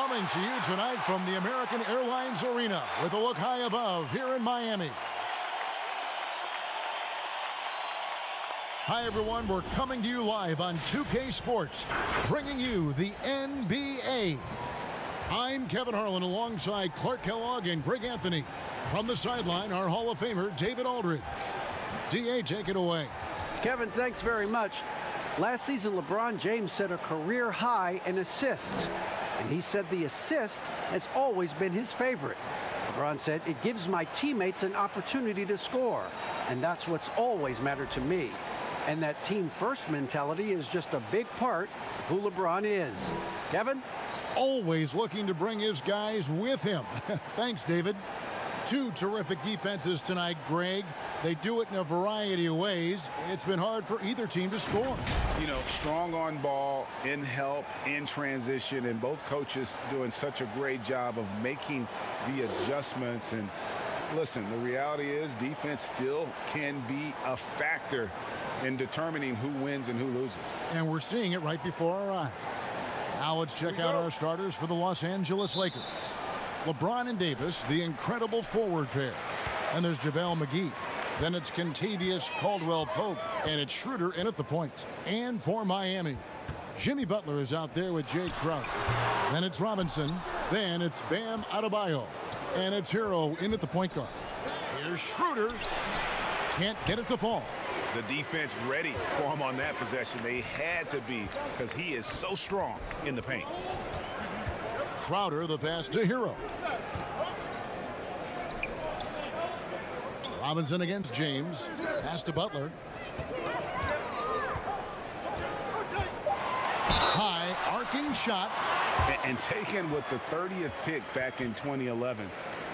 Coming to you tonight from the American Airlines Arena with a look high above here in Miami. Hi, everyone. We're coming to you live on 2K Sports, bringing you the NBA. I'm Kevin Harlan alongside Clark Kellogg and Greg Anthony. From the sideline, our Hall of Famer, David Aldridge. DA, take it away. Kevin, thanks very much. Last season, LeBron James set a career high in assists. And he said the assist has always been his favorite. LeBron said, it gives my teammates an opportunity to score. And that's what's always mattered to me. And that team-first mentality is just a big part of who LeBron is. Kevin? Always looking to bring his guys with him. Thanks, David. Two terrific defenses tonight, Greg. They do it in a variety of ways. It's been hard for either team to score. You know, strong on ball, in help, in transition, and both coaches doing such a great job of making the adjustments. And listen, the reality is defense still can be a factor in determining who wins and who loses. And we're seeing it right before our eyes. Now let's check out our starters for the Los Angeles Lakers. LeBron and Deibys, the incredible forward pair. And there's JaVale McGee. Then it's Kentavious Caldwell-Pope, and it's Schroeder in at the point. And for Miami, Jimmy Butler is out there with Jay Crowder. Then it's Robinson. Then it's Bam Adebayo. And it's Hero in at the point guard. Here's Schroeder. Can't get it to fall. The defense ready for him on that possession. They had to be, because he is so strong in the paint. Crowder, the pass to Hero. Robinson against James. Pass to Butler. High, arcing shot. And taken with the 30th pick back in 2011.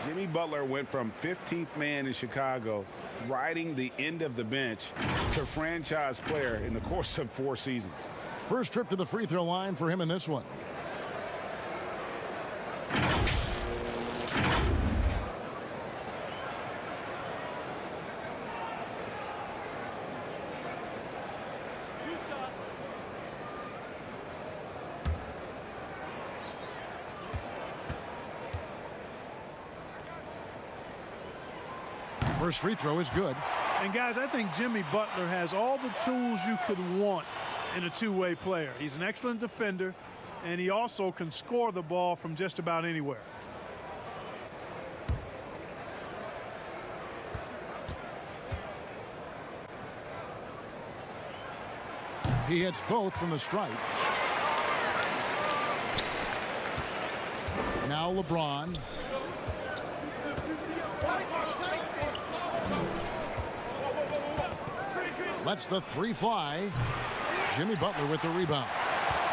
Jimmy Butler went from 15th man in Chicago, riding the end of the bench, to franchise player in the course of 4 seasons. First trip to the free throw line for him in this one. First free throw is good. And guys, I think Jimmy Butler has all the tools you could want in a two-way player. He's an excellent defender, and he also can score the ball from just about anywhere. He hits both from the stripe. Now LeBron. Lets the three fly. Jimmy Butler with the rebound.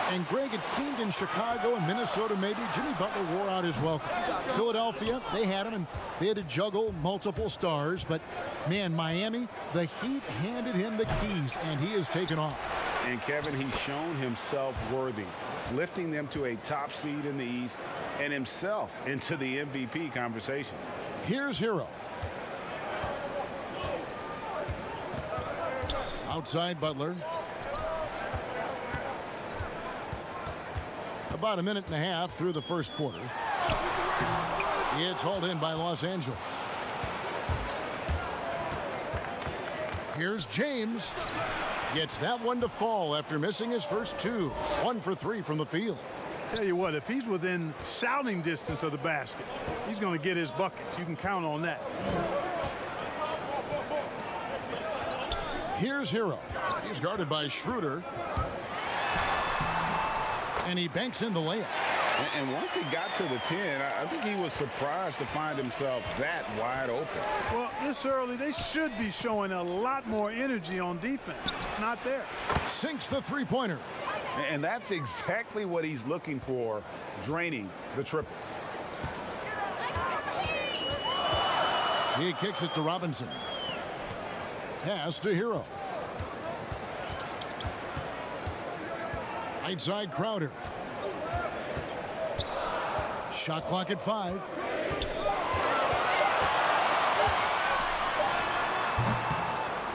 And Greg, it seemed in Chicago and Minnesota maybe Jimmy Butler wore out his welcome. Philadelphia, they had him and they had to juggle multiple stars. But man, Miami, the Heat handed him the keys and he has taken off. And Kevin, he's shown himself worthy, lifting them to a top seed in the East and himself into the MVP conversation. Here's Hero. Outside Butler. About a minute and a half through the first quarter. It's hauled in by Los Angeles. Here's James. Gets that one to fall after missing his first two. 1 for 3 from the field. Tell you what, if he's within shouting distance of the basket, he's going to get his buckets. You can count on that. Here's Hero. He's guarded by Schroeder. And he banks in the layup. And once he got to the 10, I think he was surprised to find himself that wide open. Well, this early, they should be showing a lot more energy on defense. It's not there. Sinks the three-pointer. And that's exactly what he's looking for, draining the triple. He kicks it to Robinson. Pass to Hero. Right side Crowder. Shot clock at 5.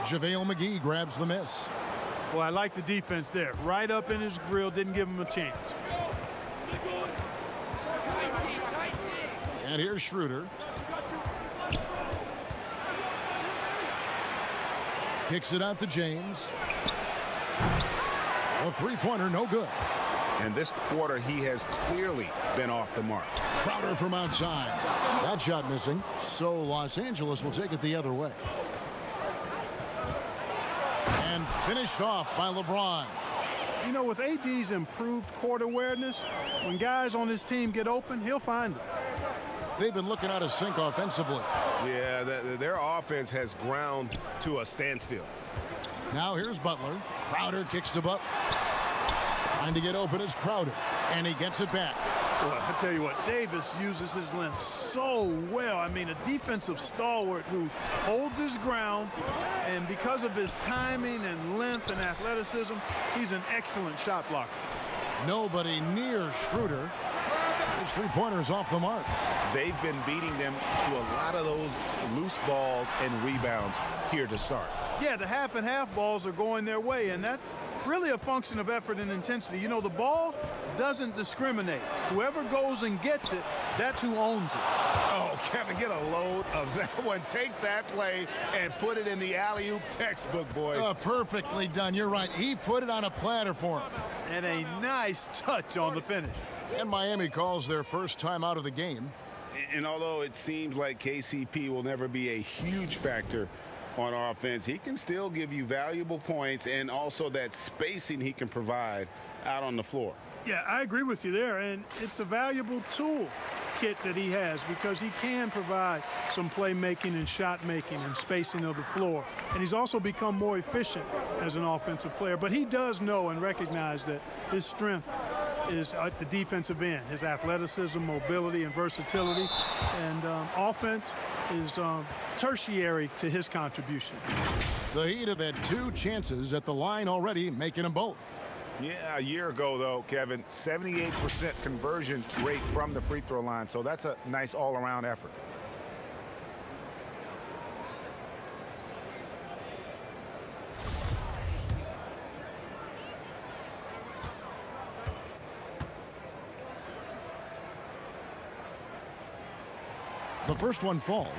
JaVale McGee grabs the miss. Well, I like the defense there. Right up in his grill, didn't give him a chance. And here's Schroeder. Kicks it out to James. A three-pointer, no good. And this quarter, he has clearly been off the mark. Crowder from outside. That shot missing. So Los Angeles will take it the other way. And finished off by LeBron. You know, with AD's improved court awareness, when guys on his team get open, he'll find them. They've been looking out of sync offensively. Yeah, their offense has ground to a standstill. Now here's Butler. Crowder kicks to Butler. Trying to get open is Crowder. And he gets it back. Well, I tell you what, Deibys uses his length so well. I mean, a defensive stalwart who holds his ground, and because of his timing and length and athleticism, he's an excellent shot blocker. Nobody near Schroeder. His three-pointer's off the mark. They've been beating them to a lot of those loose balls and rebounds here to start. Yeah, the half and half balls are going their way, and that's really a function of effort and intensity. You know, the ball doesn't discriminate. Whoever goes and gets it, that's who owns it. Oh, Kevin, get a load of that one. Take that play and put it in the alley-oop textbook, boys. Perfectly done. You're right. He put it on a platter for him. And a nice touch on the finish. And Miami calls their first time out of the game. And although it seems like KCP will never be a huge factor on offense, he can still give you valuable points and also that spacing he can provide out on the floor. Yeah, I agree with you there, and it's a valuable tool kit that he has because he can provide some playmaking and shot making and spacing of the floor. And he's also become more efficient as an offensive player. But he does know and recognize that his strength is at the defensive end, his athleticism, mobility, and versatility. And offense is tertiary to his contribution. The Heat have had two chances at the line already, making them both. Yeah, a year ago, though, Kevin, 78% conversion rate from the free throw line. So that's a nice all-around effort. The first one falls.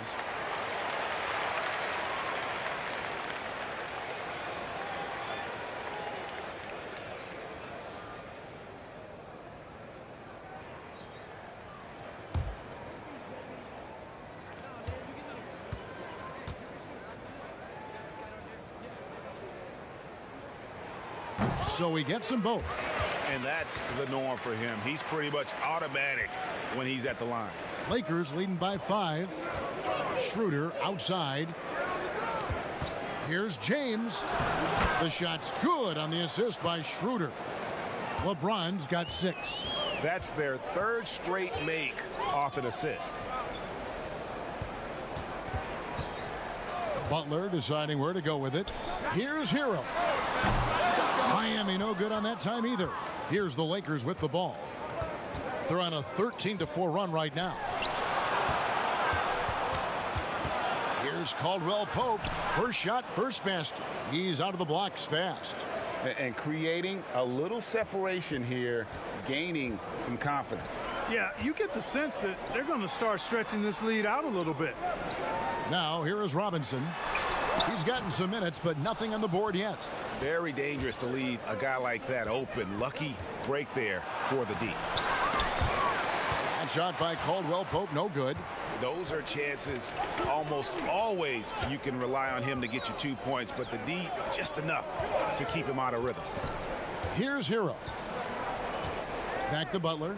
So he gets them both. And that's the norm for him. He's pretty much automatic when he's at the line. Lakers leading by 5. Schroeder outside. Here's James. The shot's good on the assist by Schroeder. LeBron's got 6. That's their third straight make off an assist. Butler deciding where to go with it. Here's Hero. Miami no good on that time either. Here's the Lakers with the ball. They're on a 13-4 run right now. Here's Caldwell Pope. First shot, first basket. He's out of the blocks fast. And creating a little separation here, gaining some confidence. Yeah, you get the sense that they're going to start stretching this lead out a little bit. Now, here is Robinson. He's gotten some minutes, but nothing on the board yet. Very dangerous to leave a guy like that open. Lucky break there for the D. That shot by Caldwell Pope, no good. Those are chances almost always you can rely on him to get you 2 points, but the D just enough to keep him out of rhythm. Here's Hero. Back to Butler.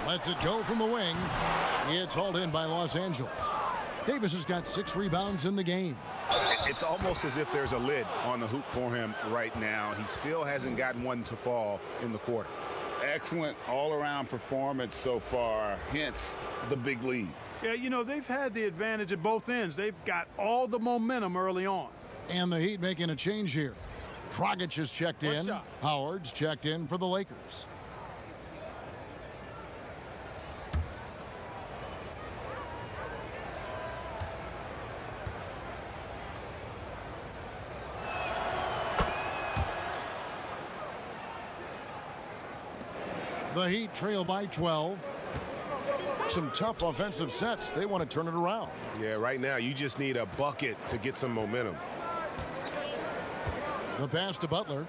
Lets it go from the wing. It's hauled in by Los Angeles. Davis has got 6 rebounds in the game. It's almost as if there's a lid on the hoop for him right now. He still hasn't gotten one to fall in the quarter. Excellent all-around performance so far, hence the big lead. Yeah, you know, they've had the advantage at both ends. They've got all the momentum early on. And the Heat making a change here. Dragic has checked in. Howard's checked in for the Lakers. The Heat trail by 12. Some tough offensive sets. They want to turn it around. Yeah, right now you just need a bucket to get some momentum. The pass to Butler.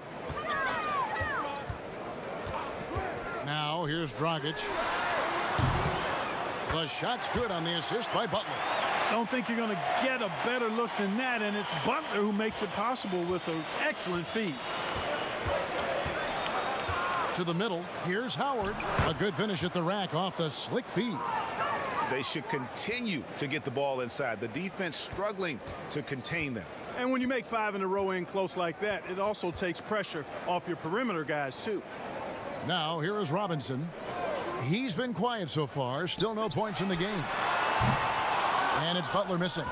Now here's Dragic. The shot's good on the assist by Butler. Don't think you're going to get a better look than that, and it's Butler who makes it possible with an excellent feed. To the middle, here's Howard. A good finish at the rack off the slick feed. They should continue to get the ball inside. The defense struggling to contain them. And when you make 5 in a row in close like that, it also takes pressure off your perimeter guys, too. Now, here is Robinson. He's been quiet so far. Still no points in the game. And it's Butler missing.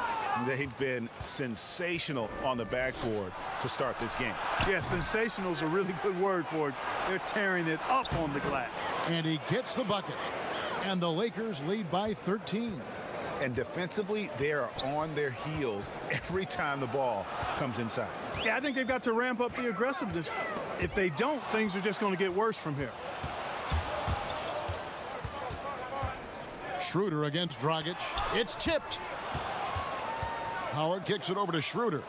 They've been sensational on the backboard to start this game. Yeah, sensational is a really good word for it. They're tearing it up on the glass. And he gets the bucket. And the Lakers lead by 13. And defensively, they are on their heels every time the ball comes inside. Yeah, I think they've got to ramp up the aggressiveness. If they don't, things are just going to get worse from here. Schroeder against Dragic. It's tipped. Howard kicks it over to Schroeder.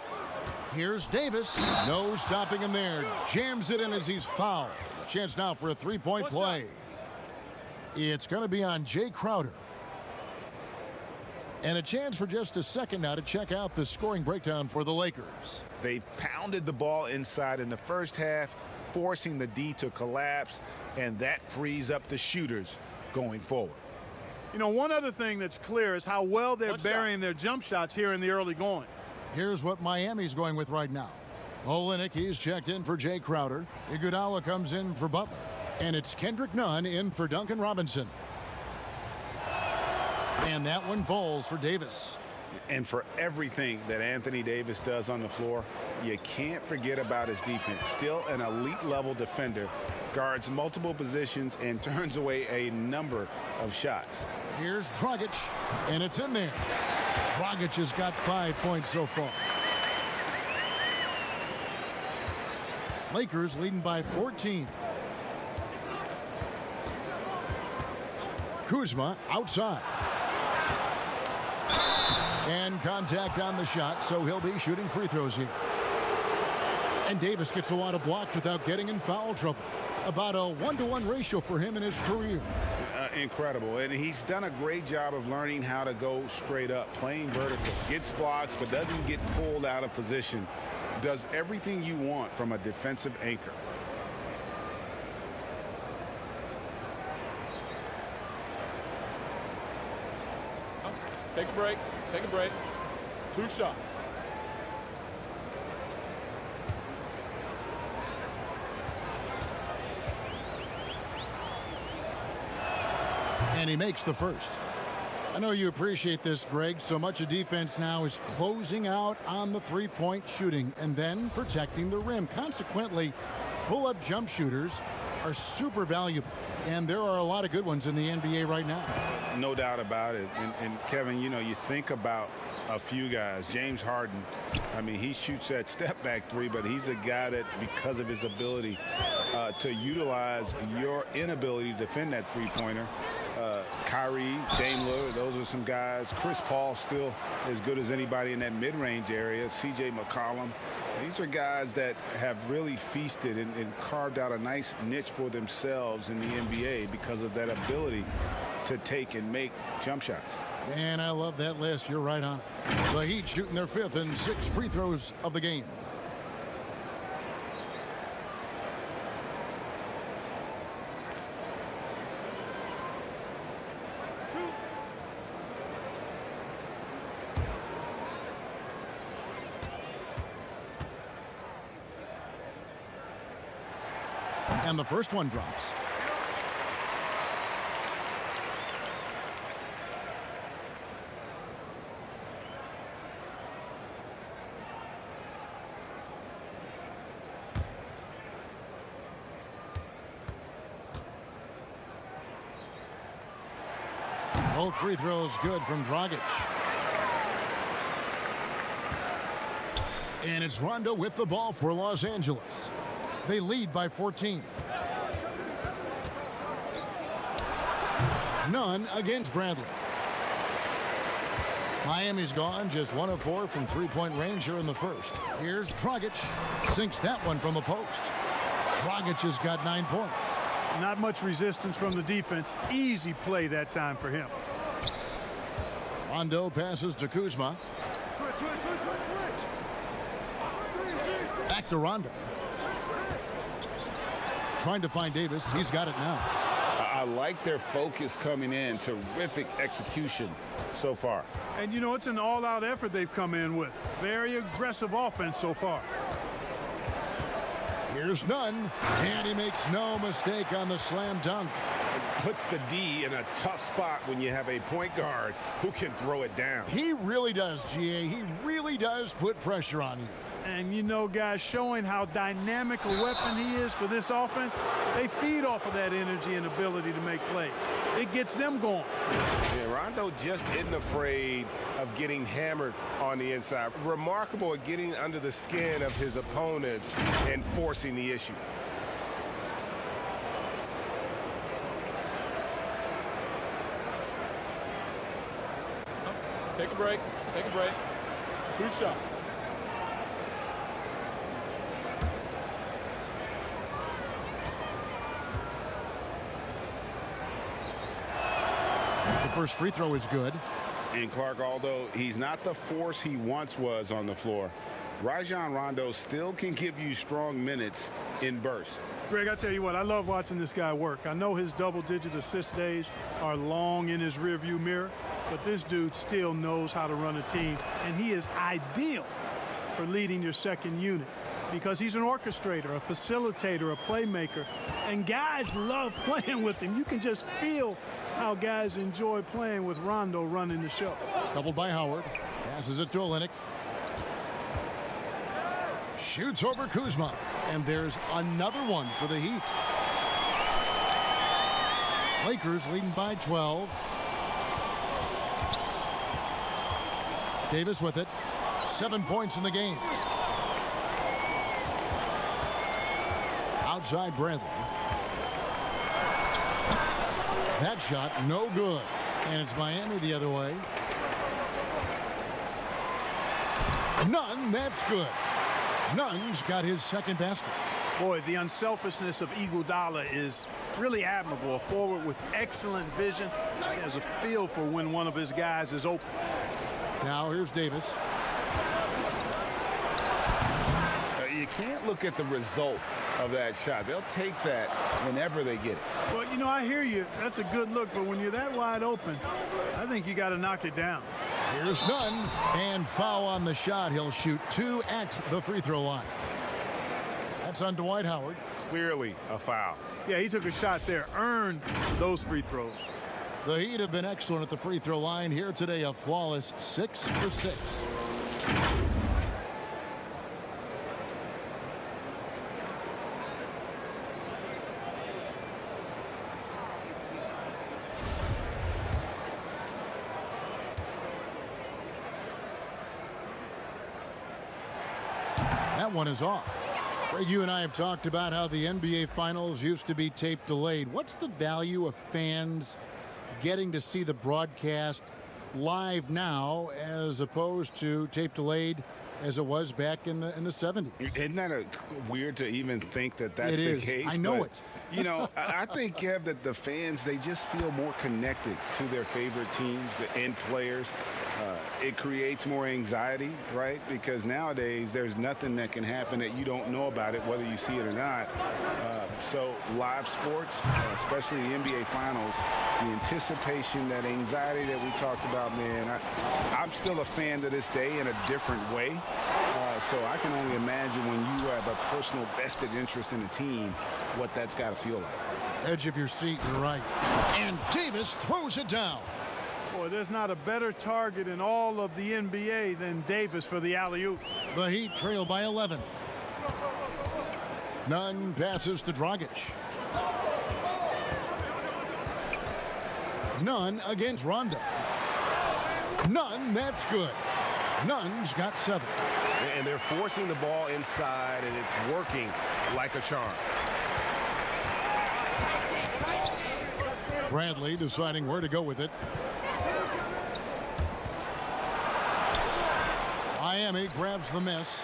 Here's Davis. No stopping him there. Jams it in as he's fouled. A chance now for a three-point play. It's going to be on Jay Crowder. And a chance for just a second now to check out the scoring breakdown for the Lakers. They've pounded the ball inside in the first half, forcing the D to collapse, and that frees up the shooters going forward. You know, one other thing that's clear is how well they're burying their jump shots here in the early going. Here's what Miami's going with right now. Olynyk, he's checked in for Jay Crowder. Iguodala comes in for Butler. And it's Kendrick Nunn in for Duncan Robinson. And that one falls for Davis. And for everything that Anthony Davis does on the floor, you can't forget about his defense. Still an elite level defender, guards multiple positions and turns away a number of shots. Here's Dragic, and it's in there. Dragic has got 5 points so far. Lakers leading by 14. Kuzma outside. And contact on the shot, so he'll be shooting free throws here. And Davis gets a lot of blocks without getting in foul trouble. About a 1-to-1 ratio for him in his career. Incredible. And he's done a great job of learning how to go straight up, playing vertical. Gets blocks, but doesn't get pulled out of position. Does everything you want from a defensive anchor. Take a break. Take a break. 2 shots. And he makes the first. I know you appreciate this, Greg. So much of defense now is closing out on the three-point shooting and then protecting the rim. Consequently, pull-up jump shooters are super valuable. And there are a lot of good ones in the NBA right now. No doubt about it. And Kevin, you know, you think about a few guys. James Harden, I mean, he shoots that step-back three, but he's a guy that, because of his ability to utilize your inability to defend that three-pointer, Kyrie, Dame Lillard, those are some guys. Chris Paul still as good as anybody in that mid-range area. C.J. McCollum. These are guys that have really feasted and carved out a nice niche for themselves in the NBA because of that ability to take and make jump shots. And I love that list. You're right on it. The Heat shooting their 5th and 6th free throws of the game. And the first one drops. Both free throws good from Dragic. And it's Rondo with the ball for Los Angeles. They lead by 14. None against Bradley. Miami's gone just 1 of 4 from three-point range here in the first. Here's Dragic. Sinks that one from the post. Dragic has got 9 points. Not much resistance from the defense. Easy play that time for him. Rondo passes to Kuzma. Back to Rondo. Trying to find Davis. He's got it now. I like their focus coming in. Terrific execution so far. And, you know, it's an all-out effort they've come in with. Very aggressive offense so far. Here's Nunn, and he makes no mistake on the slam dunk. Puts the D in a tough spot when you have a point guard who can throw it down. He really does, GA. He really does put pressure on you. And, you know, guys, showing how dynamic a weapon he is for this offense, they feed off of that energy and ability to make plays. It gets them going. Yeah, Rondo just isn't afraid of getting hammered on the inside. Remarkable at getting under the skin of his opponents and forcing the issue. Take a break. Take a break. 2 shots. The first free throw is good. And Clark, although he's not the force he once was on the floor, Rajon Rondo still can give you strong minutes in bursts. Greg, I tell you what, I love watching this guy work. I know his double-digit assist days are long in his rearview mirror, but this dude still knows how to run a team, and he is ideal for leading your second unit because he's an orchestrator, a facilitator, a playmaker, and guys love playing with him. You can just feel how guys enjoy playing with Rondo running the show. Doubled by Howard. Passes it to Olynyk. Shoots over Kuzma. And there's another one for the Heat. Lakers leading by 12. Davis with it. 7 points in the game. Outside Bradley. That shot no good. And it's Miami the other way. Nunn, that's good. Nunn's got his second basket. Boy, the unselfishness of Iguodala is really admirable. A forward with excellent vision. He has a feel for when one of his guys is open. Now here's Davis. You can't look at the result of that shot. They'll take that whenever they get it. Well, you know, I hear you. That's a good look, but when you're that wide open, I think you got to knock it down. Here's Nunn, and foul on the shot. He'll shoot 2 at the free throw line. That's on Dwight Howard. Clearly a foul. Yeah, he took a shot there, earned those free throws. The Heat have been excellent at the free throw line here today. A flawless 6 for 6. That one is off. Greg, you and I have talked about how the NBA Finals used to be tape delayed. What's the value of fans getting to see the broadcast live now as opposed to tape delayed as it was back in the 70s? Isn't that weird to even think that that's the case? I know it. You know, I think, Kev, that the fans, they just feel more connected to their favorite teams and players. It creates more anxiety, right? Because nowadays there's nothing that can happen that you don't know about it, whether you see it or not. So live sports, especially the NBA Finals, the anticipation, that anxiety that we talked about, man, I'm still a fan to this day in a different way. So I can only imagine when you have a personal vested interest in a team, what that's got to feel like. Edge of your seat, you're right. And Davis throws it down. Boy, there's not a better target in all of the NBA than Davis for the alley-oop. The Heat trail by 11. Nunn passes to Dragic. Nunn against Rondo. Nunn, that's good. Nunn's got 7. And they're forcing the ball inside, and it's working like a charm. Bradley deciding where to go with it. Miami grabs the miss.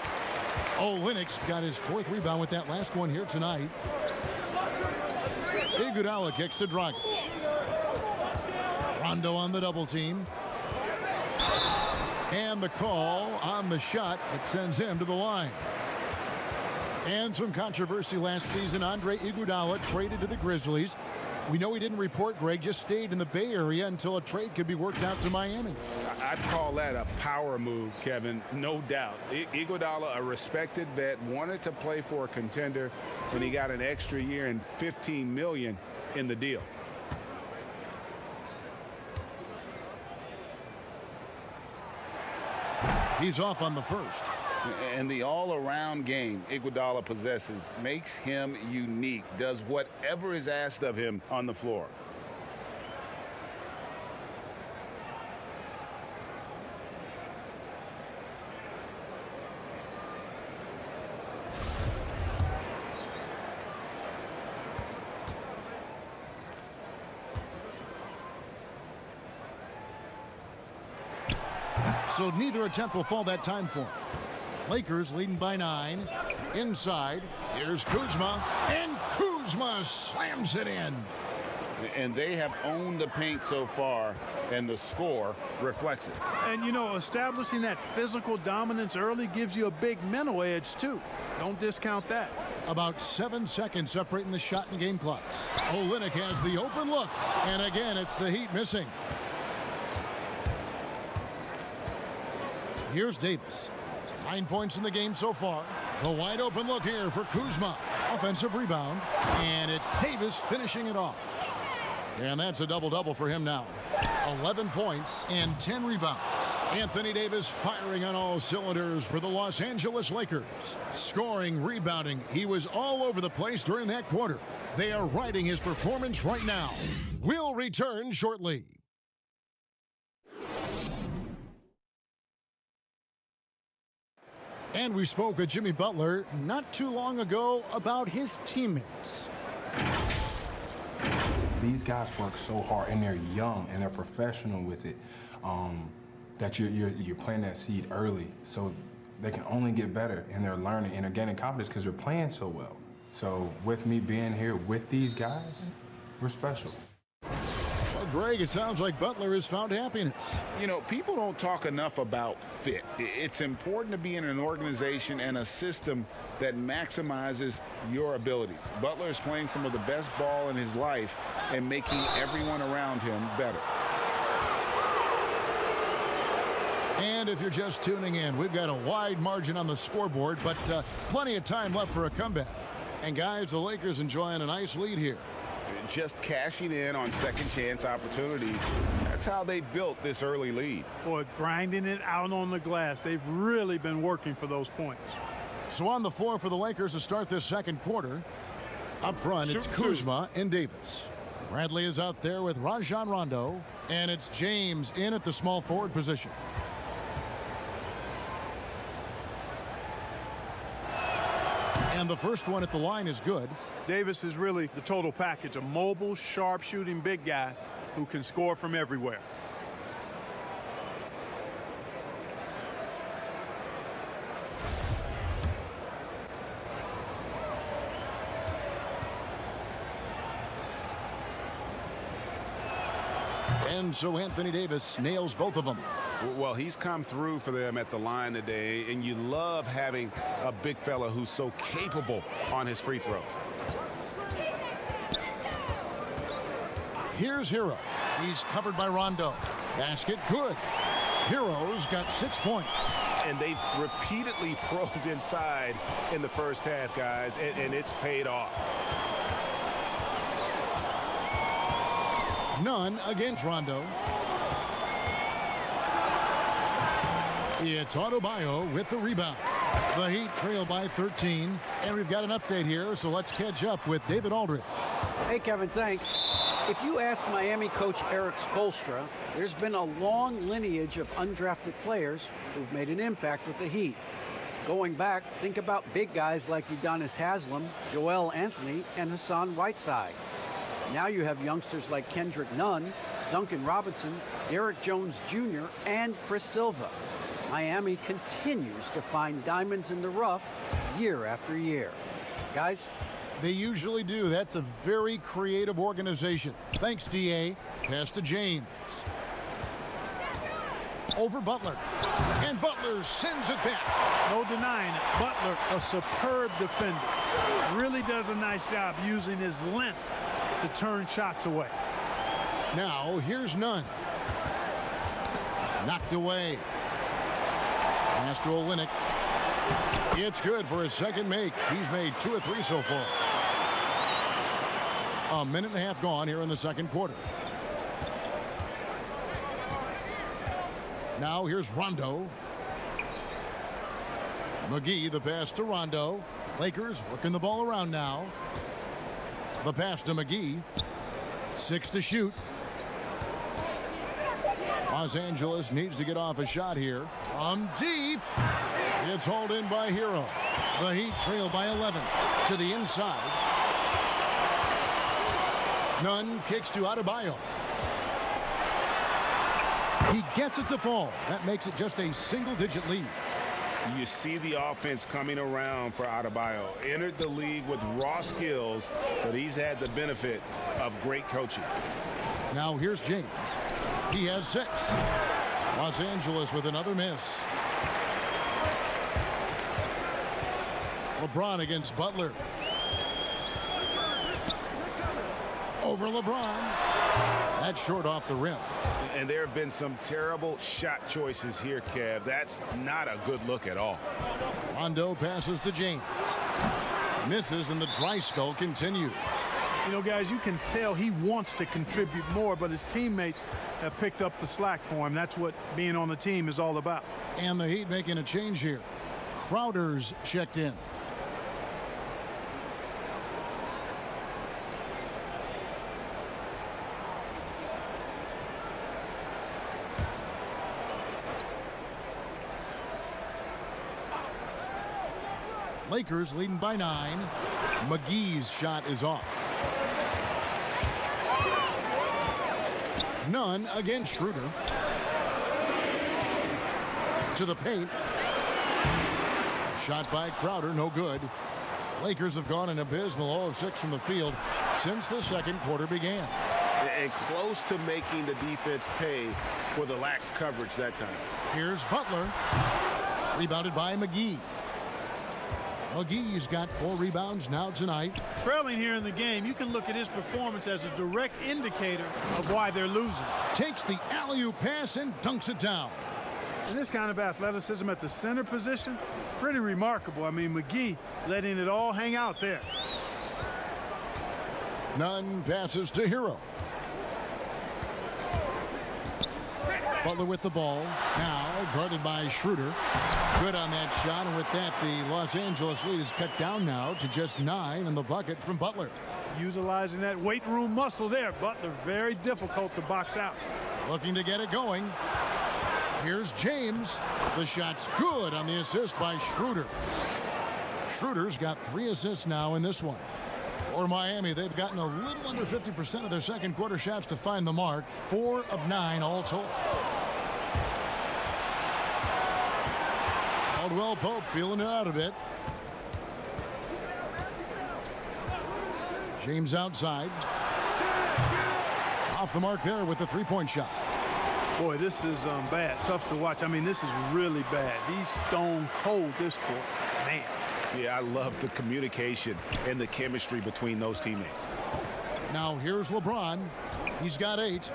Olynyk got his 4th rebound with that last one here tonight. Iguodala kicks to Dragic. Rondo on the double team. And the call on the shot that sends him to the line. And some controversy last season. Andre Iguodala traded to the Grizzlies. We know he didn't report, Greg, just stayed in the Bay Area until a trade could be worked out to Miami. I'd call that a power move, Kevin, no doubt. Iguodala, a respected vet, wanted to play for a contender when he got an extra year and $15 million in the deal. He's off on the first. And the all-around game Iguodala possesses makes him unique, does whatever is asked of him on the floor. So neither attempt will fall that time for him. Lakers leading by 9. Inside, here's Kuzma, and Kuzma slams it in. And they have owned the paint so far, and the score reflects it. And, you know, establishing that physical dominance early gives you a big mental edge, too. Don't discount that. About 7 seconds separating the shot and game clocks. Olynyk has the open look, and again, it's the Heat missing. Here's Deibys. 9 points in the game so far. The wide open look here for Kuzma. Offensive rebound. And it's Deibys finishing it off. And that's a double-double for him now. 11 points and 10 rebounds. Anthony Davis firing on all cylinders for the Los Angeles Lakers. Scoring, rebounding. He was all over the place during that quarter. They are riding his performance right now. We'll return shortly. And we spoke with Jimmy Butler not too long ago about his teammates. These guys work so hard, and they're young, and they're professional with it, that you're planting that seed early, so they can only get better, and they're learning, and they're gaining confidence because they're playing so well. So with me being here with these guys, we're special. Well, Greg, it sounds like Butler has found happiness. You know, people don't talk enough about fit. It's important to be in an organization and a system that maximizes your abilities. Butler is playing some of the best ball in his life and making everyone around him better. And if you're just tuning in, we've got a wide margin on the scoreboard, but plenty of time left for a comeback. And guys, the Lakers enjoying a nice lead here. Just cashing in on second chance opportunities. That's how they built this early lead. Boy, grinding it out on the glass. They've really been working for those points. So on the floor for the Lakers to start this second quarter. Up front, it's Kuzma and Davis. Bradley is out there with Rajon Rondo. And it's James in at the small forward position. And the first one at the line is good. Davis is really the total package, a mobile, sharp-shooting big guy who can score from everywhere. And so Anthony Davis nails both of them. Well, he's come through for them at the line today, and you love having a big fella who's so capable on his free throws. Here's Hero. He's covered by Rondo. Basket good. Hero's got 6 points. And they've repeatedly probed inside in the first half, guys, and it's paid off. None against Rondo. It's Adebayo with the rebound. The Heat trail by 13. And we've got an update here, so let's catch up with David Aldridge. Hey, Kevin, thanks. If you ask Miami coach Eric Spoelstra, there's been a long lineage of undrafted players who've made an impact with the Heat. Going back, think about big guys like Udonis Haslem, Joel Anthony, and Hassan Whiteside. Now you have youngsters like Kendrick Nunn, Duncan Robinson, Derek Jones Jr., and Chris Silva. Miami continues to find diamonds in the rough year after year. Guys, They usually do. That's a very creative organization. Thanks, D.A. Pass to James. Over Butler. And Butler sends it back. No denying it. Butler, a superb defender. Really does a nice job using his length to turn shots away. Now, here's Nunn. Knocked away. Pass to Olynyk. It's good for his second make. He's made 2 of 3 so far. A minute and a half gone here in the second quarter. Now here's Rondo. McGee, the pass to Rondo. Lakers working the ball around now. The pass to McGee. 6 to shoot. Los Angeles needs to get off a shot here. Deep. It's hauled in by Hero. The Heat trail by 11 to the inside. Nunn kicks to Adebayo. He gets it to fall. That makes it just a single-digit lead. You see the offense coming around for Adebayo. Entered the league with raw skills, but he's had the benefit of great coaching. Now here's James. He has 6. Los Angeles with another miss. LeBron against Butler. Over LeBron. That's short off the rim. And there have been some terrible shot choices here, Kev. That's not a good look at all. Rondo passes to James. Misses, and the dry spell continues. You know, guys, you can tell he wants to contribute more, but his teammates have picked up the slack for him. That's what being on the team is all about. And the Heat making a change here. Crowder's checked in. Lakers leading by 9. McGee's shot is off. Nunn against Schroeder. To the paint. Shot by Crowder, no good. Lakers have gone an abysmal 0 of 6 from the field since the second quarter began. And close to making the defense pay for the lax coverage that time. Here's Butler. Rebounded by McGee. McGee's got 4 rebounds now tonight. Trailing here in the game, you can look at his performance as a direct indicator of why they're losing. Takes the alley-oop pass and dunks it down. And this kind of athleticism at the center position, pretty remarkable. I mean, McGee letting it all hang out there. Nunn passes to Hero. Butler with the ball. Now guarded by Schroeder. Good on that shot, and with that, the Los Angeles lead is cut down now to just 9 in the bucket from Butler. Utilizing that weight room muscle there. Butler, very difficult to box out. Looking to get it going. Here's James. The shot's good on the assist by Schroeder. Schroeder's got 3 assists now in this one. For Miami, they've gotten a little under 50% of their second quarter shots to find the mark. 4 of 9 all told. Caldwell Pope feeling it out a bit. James outside. Off the mark there with the 3-point shot. Boy, this is bad. Tough to watch. I mean, this is really bad. He's stone cold this quarter. Man. Yeah, I love the communication and the chemistry between those teammates. Now here's LeBron. He's got 8.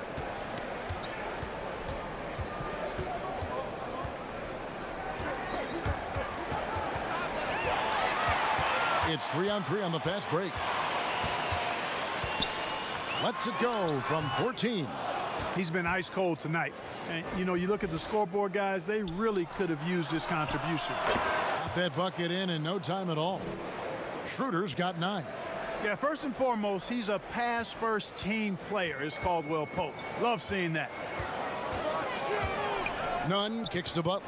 It's 3-on-3 on the fast break. Lets it go from 14. He's been ice cold tonight. And, you know, you look at the scoreboard, guys, they really could have used his contribution. Got that bucket in no time at all. Schroeder's got 9. Yeah, first and foremost, he's a pass-first team player, is Caldwell Pope. Love seeing that. Nunn kicks to Butler.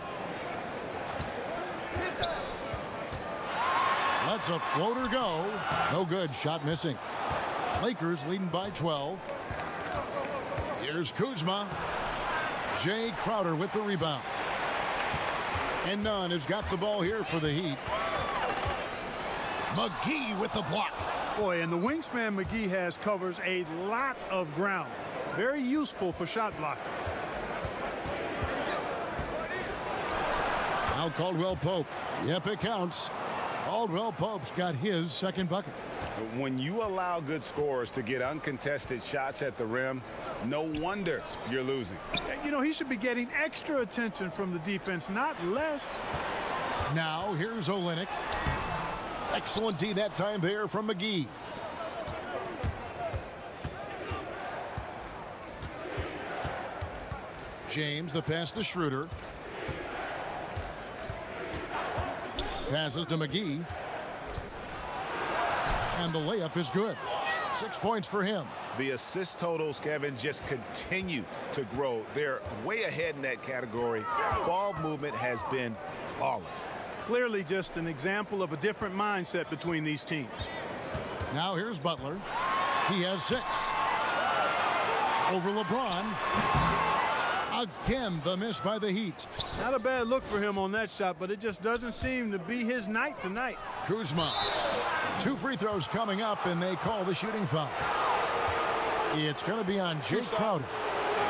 Lets a floater go. No good. Shot missing. Lakers leading by 12. Here's Kuzma. Jay Crowder with the rebound. And Nunn has got the ball here for the Heat. McGee with the block. Boy, and the wingspan McGee has covers a lot of ground. Very useful for shot blocking. Now Caldwell Pope. Yep, it counts. Caldwell Pope's got his second bucket. When you allow good scorers to get uncontested shots at the rim, no wonder you're losing. You know, he should be getting extra attention from the defense, not less. Now here's Olynyk. Excellent D that time there from McGee. James, the pass to Schroeder. Passes to McGee. And the layup is good. 6 points for him. The assist totals, Kevin, just continue to grow. They're way ahead in that category. Ball movement has been flawless. Clearly just an example of a different mindset between these teams. Now here's Butler. He has 6. Over LeBron. Again, the miss by the Heat. Not a bad look for him on that shot, but it just doesn't seem to be his night tonight. Kuzma. 2 free throws coming up, and they call the shooting foul. It's going to be on Jay Crowder.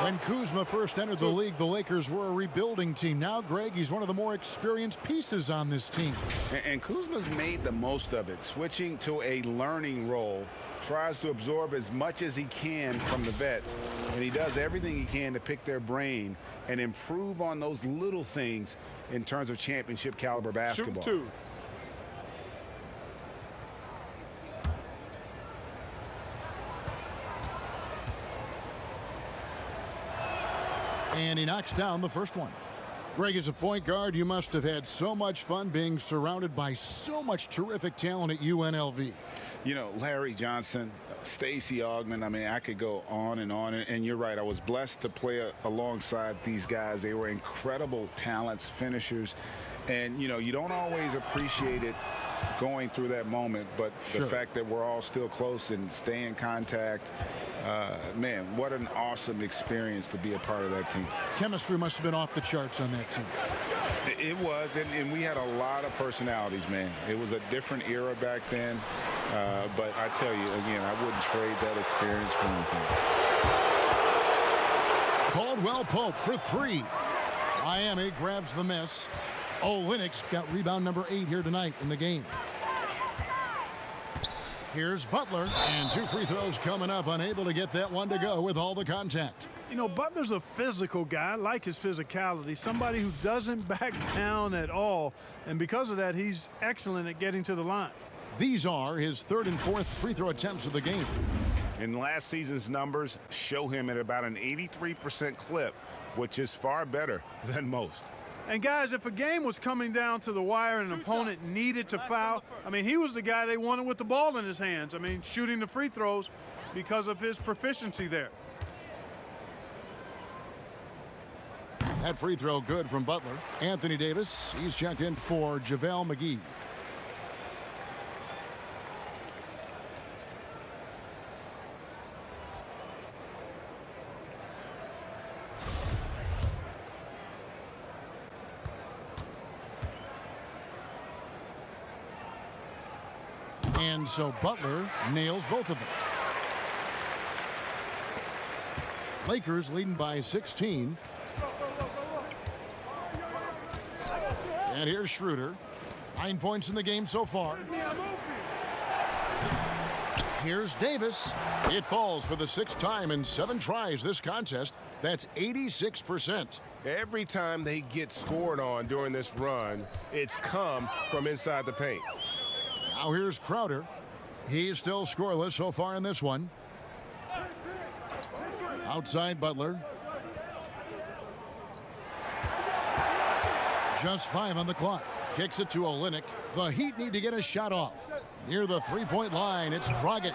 When Kuzma first entered the league, the Lakers were a rebuilding team. Now, Greg, he's one of the more experienced pieces on this team. And Kuzma's made the most of it, switching to a learning role, tries to absorb as much as he can from the vets, and he does everything he can to pick their brain and improve on those little things in terms of championship caliber basketball. Shoot 2. And he knocks down the first one. Greg, as a point guard, you must have had so much fun being surrounded by so much terrific talent at UNLV. You know, Larry Johnson, Stacey Augmon, I mean, I could go on. And you're right, I was blessed to play alongside these guys. They were incredible talents, finishers. And, you know, you don't always appreciate it going through that moment, but the fact that we're all still close and stay in contact, man, what an awesome experience to be a part of that team. Chemistry must have been off the charts on that team. It was, and we had a lot of personalities, man. It was a different era back then, but I tell you, again, I wouldn't trade that experience for anything. Caldwell Pope for 3. Miami grabs the miss. Olynyk's got rebound number 8 here tonight in the game. Here's Butler, and 2 free throws coming up, unable to get that one to go with all the contact. You know, Butler's a physical guy. I like his physicality, somebody who doesn't back down at all, and because of that, he's excellent at getting to the line. These are his 3rd and 4th free throw attempts of the game. And last season's numbers show him at about an 83% clip, which is far better than most. And guys, if a game was coming down to the wire and an opponent needed to foul, I mean, he was the guy they wanted with the ball in his hands. I mean, shooting the free throws because of his proficiency there. That free throw good from Butler. Anthony Davis, he's checked in for JaVale McGee. And so Butler nails both of them. Lakers leading by 16. And here's Schroeder. 9 points in the game so far. Here's Davis. It falls for the 6th time in 7 tries this contest. That's 86%. Every time they get scored on during this run, it's come from inside the paint. Now here's Crowder. He's still scoreless so far in this one. Outside Butler. Just 5 on the clock. Kicks it to Olynyk. The Heat need to get a shot off. Near the 3-point line, it's Dragic.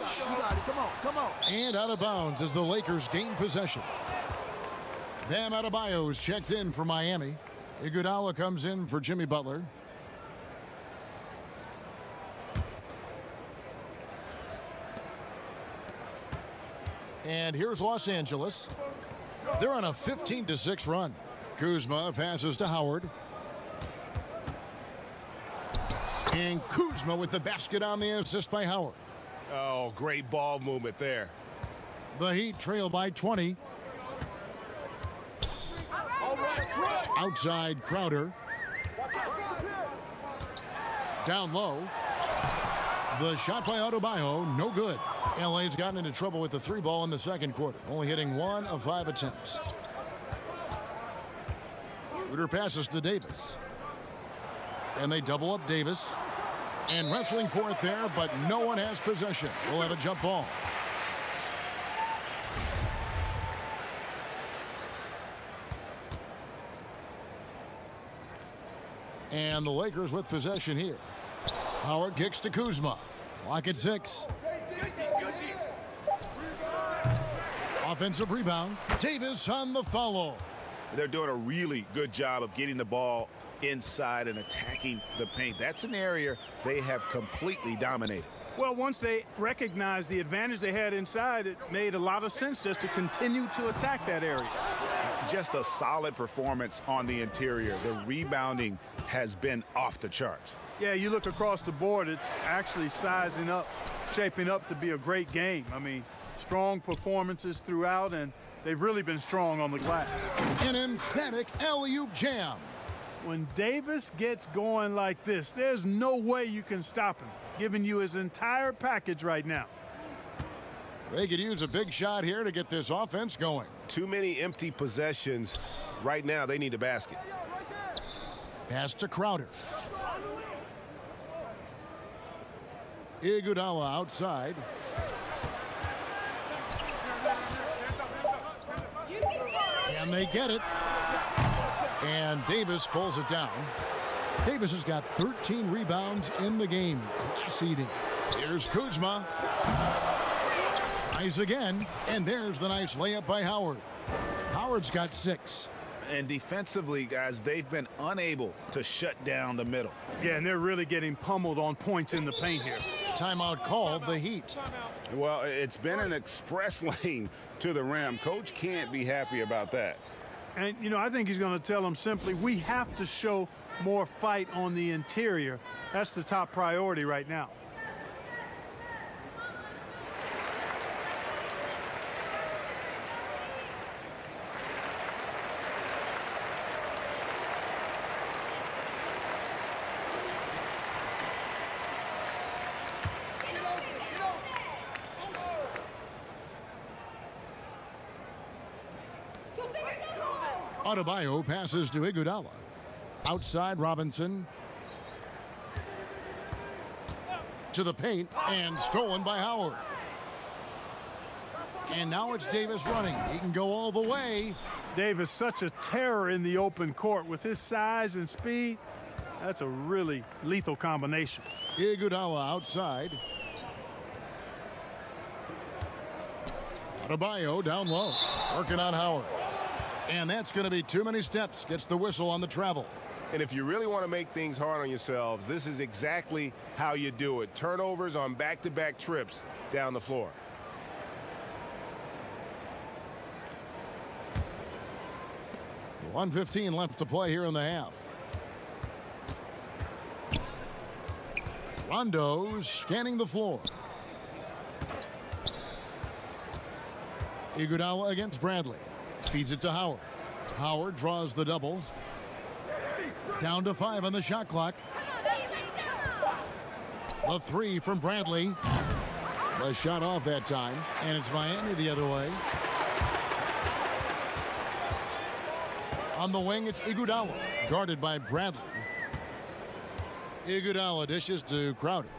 Come on. And out of bounds as the Lakers gain possession. Bam Adebayo's checked in for Miami. Iguodala comes in for Jimmy Butler. And here's Los Angeles. They're on a 15-6 run. Kuzma passes to Howard. And Kuzma with the basket on the assist by Howard. Oh, great ball movement there. The Heat trail by 20. Outside Crowder. Down low. The shot by Adebayo, no good. LA's gotten into trouble with the 3-ball in the second quarter, only hitting 1 of 5 attempts. Shooter passes to Deibys. And they double up Davis. And wrestling for it there, but no one has possession. We'll have a jump ball. And the Lakers with possession here. Howard kicks to Kuzma. Clock at 6. Offensive rebound. Davis on the follow. They're doing a really good job of getting the ball inside and attacking the paint. That's an area they have completely dominated. Well, once they recognized the advantage they had inside, it made a lot of sense just to continue to attack that area. Just a solid performance on the interior. The rebounding has been off the charts. Yeah, you look across the board, it's actually sizing up, shaping up to be a great game. I mean, strong performances throughout, and they've really been strong on the glass. An emphatic alley-oop jam. When Davis gets going like this, there's no way you can stop him, giving you his entire package right now. They could use a big shot here to get this offense going. Too many empty possessions. Right now, they need a basket. Pass to Crowder. Iguodala outside. And they get it. And Davis pulls it down. Davis has got 13 rebounds in the game. Class eating. Here's Kuzma. Tries again. And there's the nice layup by Howard. Howard's got 6. And defensively, guys, they've been unable to shut down the middle. Yeah, and they're really getting pummeled on points in the paint here. Timeout called, the Heat. Well, it's been an express lane to the rim. Coach can't be happy about that. And, you know, I think he's going to tell them simply, we have to show more fight on the interior. That's the top priority right now. Adebayo passes to Iguodala. Outside Robinson. To the paint and stolen by Howard. And now it's Davis running. He can go all the way. Davis, such a terror in the open court with his size and speed. That's a really lethal combination. Iguodala outside. Adebayo down low. Working on Howard. And that's going to be too many steps. Gets the whistle on the travel. And if you really want to make things hard on yourselves, this is exactly how you do it. Turnovers on back-to-back trips down the floor. .115 left to play here in the half. Rondo's scanning the floor. Iguodala against Bradley. Feeds it to Howard. Howard draws the double. Down to 5 on the shot clock. The 3 from Bradley. The shot off that time, and it's Miami the other way. On the wing, it's Iguodala, guarded by Bradley. Iguodala dishes to Crowder.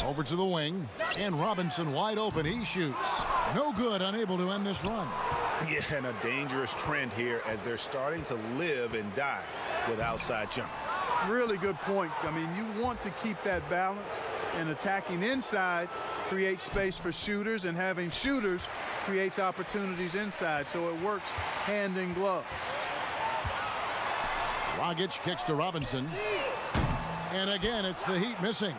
Over to the wing, and Robinson wide open. He shoots. No good, unable to end this run. Yeah, and a dangerous trend here as they're starting to live and die with outside jumpers. Really good point. I mean, you want to keep that balance, and attacking inside creates space for shooters, and having shooters creates opportunities inside, so it works hand in glove. Dragic kicks to Robinson. And again, it's the Heat missing.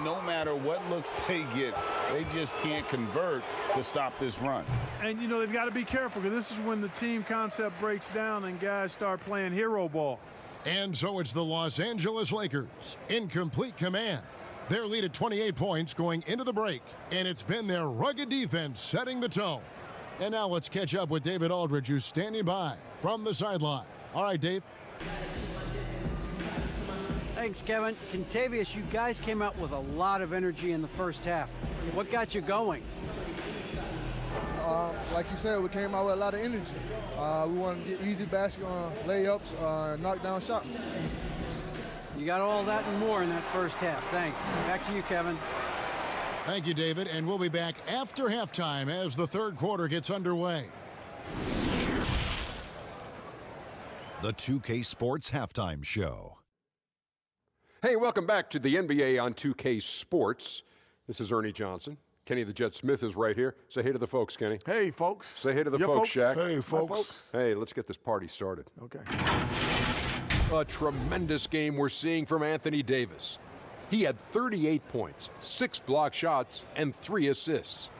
no matter what looks they get, they just can't convert to stop this run. And, you know, they've got to be careful because this is when the team concept breaks down and guys start playing hero ball. And so it's the Los Angeles Lakers in complete command. Their lead at 28 points going into the break, and it's been their rugged defense setting the tone. And now let's catch up with David Aldridge, who's standing by from the sideline. All right, Dave. Thanks, Kevin. Contavious, you guys came out with a lot of energy in the first half. What got you going? Like you said, we came out with a lot of energy. We wanted to get easy basket layups, knock down shots. You got all that and more in that first half. Thanks. Back to you, Kevin. Thank you, David, and we'll be back after halftime as the third quarter gets underway. The 2K Sports Halftime Show. Hey, welcome back to the NBA on 2K Sports. This is Ernie Johnson. Kenny the Jet Smith is right here. Say hey to the folks, Kenny. Hey, folks. Say hey to the folks, Shaq. Hey, folks. Hey, let's get this party started. Okay. A tremendous game we're seeing from Anthony Davis. He had 38 points, 6 block shots, and 3 assists.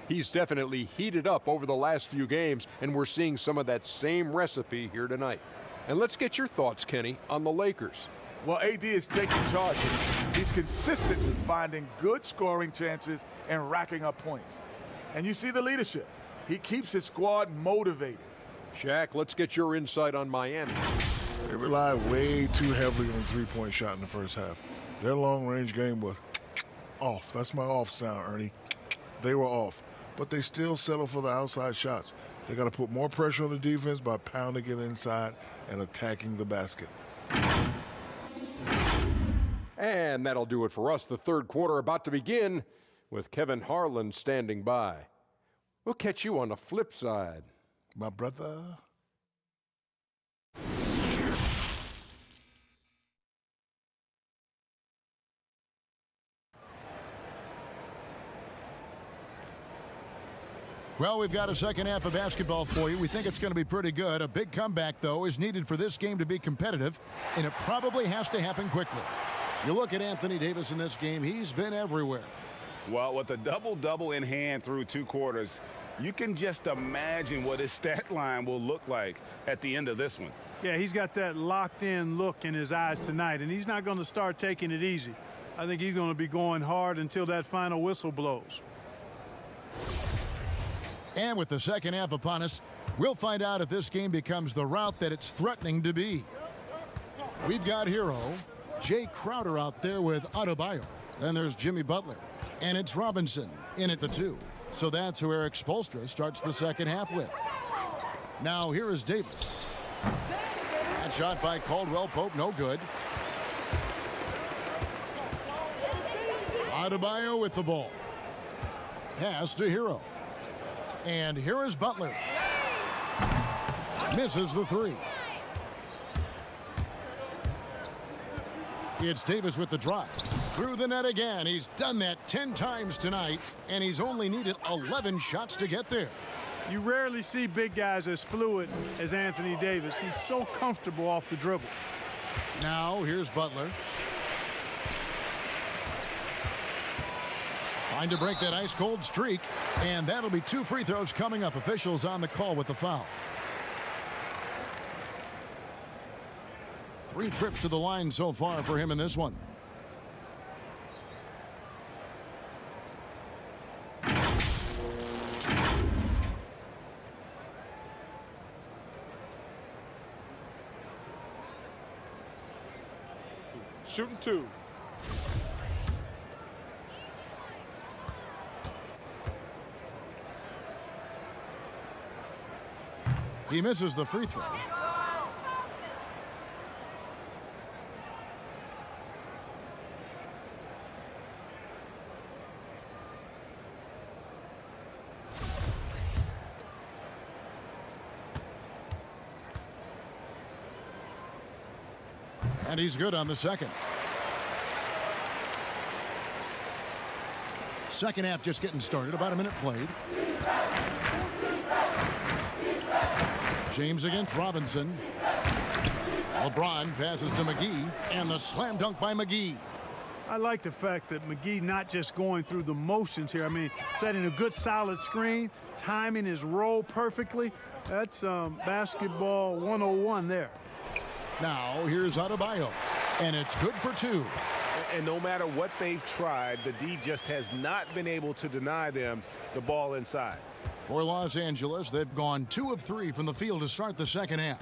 He's definitely heated up over the last few games, and we're seeing some of that same recipe here tonight. And let's get your thoughts, Kenny, on the Lakers. Well, AD is taking charge. He's consistently finding good scoring chances and racking up points. And you see the leadership. He keeps his squad motivated. Shaq, let's get your insight on Miami. They relied way too heavily on the three-point shot in the first half. Their long-range game was off. That's my off sound, Ernie. They were off. But they still settle for the outside shots. They got to put more pressure on the defense by pounding it inside and attacking the basket. And that'll do it for us. The third quarter about to begin with Kevin Harlan standing by. We'll catch you on the flip side. My brother. Well, we've got a second half of basketball for you. We think it's going to be pretty good. A big comeback, though, is needed for this game to be competitive, and it probably has to happen quickly. You look at Anthony Davis in this game, he's been everywhere. Well, with a double-double in hand through 2 quarters, you can just imagine what his stat line will look like at the end of this one. Yeah, he's got that locked-in look in his eyes tonight, and he's not going to start taking it easy. I think he's going to be going hard until that final whistle blows. And with the second half upon us, we'll find out if this game becomes the route that it's threatening to be. We've got hero Jay Crowder out there with Adebayo. Then there's Jimmy Butler. And it's Robinson in at the 2. So that's who Eric Spoelstra starts the second half with. Now here is Deibys. That shot by Caldwell Pope, no good. Adebayo with the ball. Pass to Hero. And here is Butler. Misses the 3. It's Davis with the drive. Through the net again. He's done that 10 times tonight, and he's only needed 11 shots to get there. You rarely see big guys as fluid as Anthony Davis. He's so comfortable off the dribble. Now here's Butler. Trying to break that ice-cold streak, and that'll be 2 free throws coming up. Officials on the call with the foul. 3 trips to the line so far for him in this one. Shooting 2. He misses the free throw. And he's good on the second. Second half just getting started. About a minute played. James against Robinson. LeBron passes to McGee, and the slam dunk by McGee. I like the fact that McGee not just going through the motions here. I mean, setting a good solid screen, timing his roll perfectly. That's basketball 101 there. Now here's Adebayo, and it's good for 2. And no matter what they've tried, the D just has not been able to deny them the ball inside. For Los Angeles, they've gone 2 of 3 from the field to start the second half.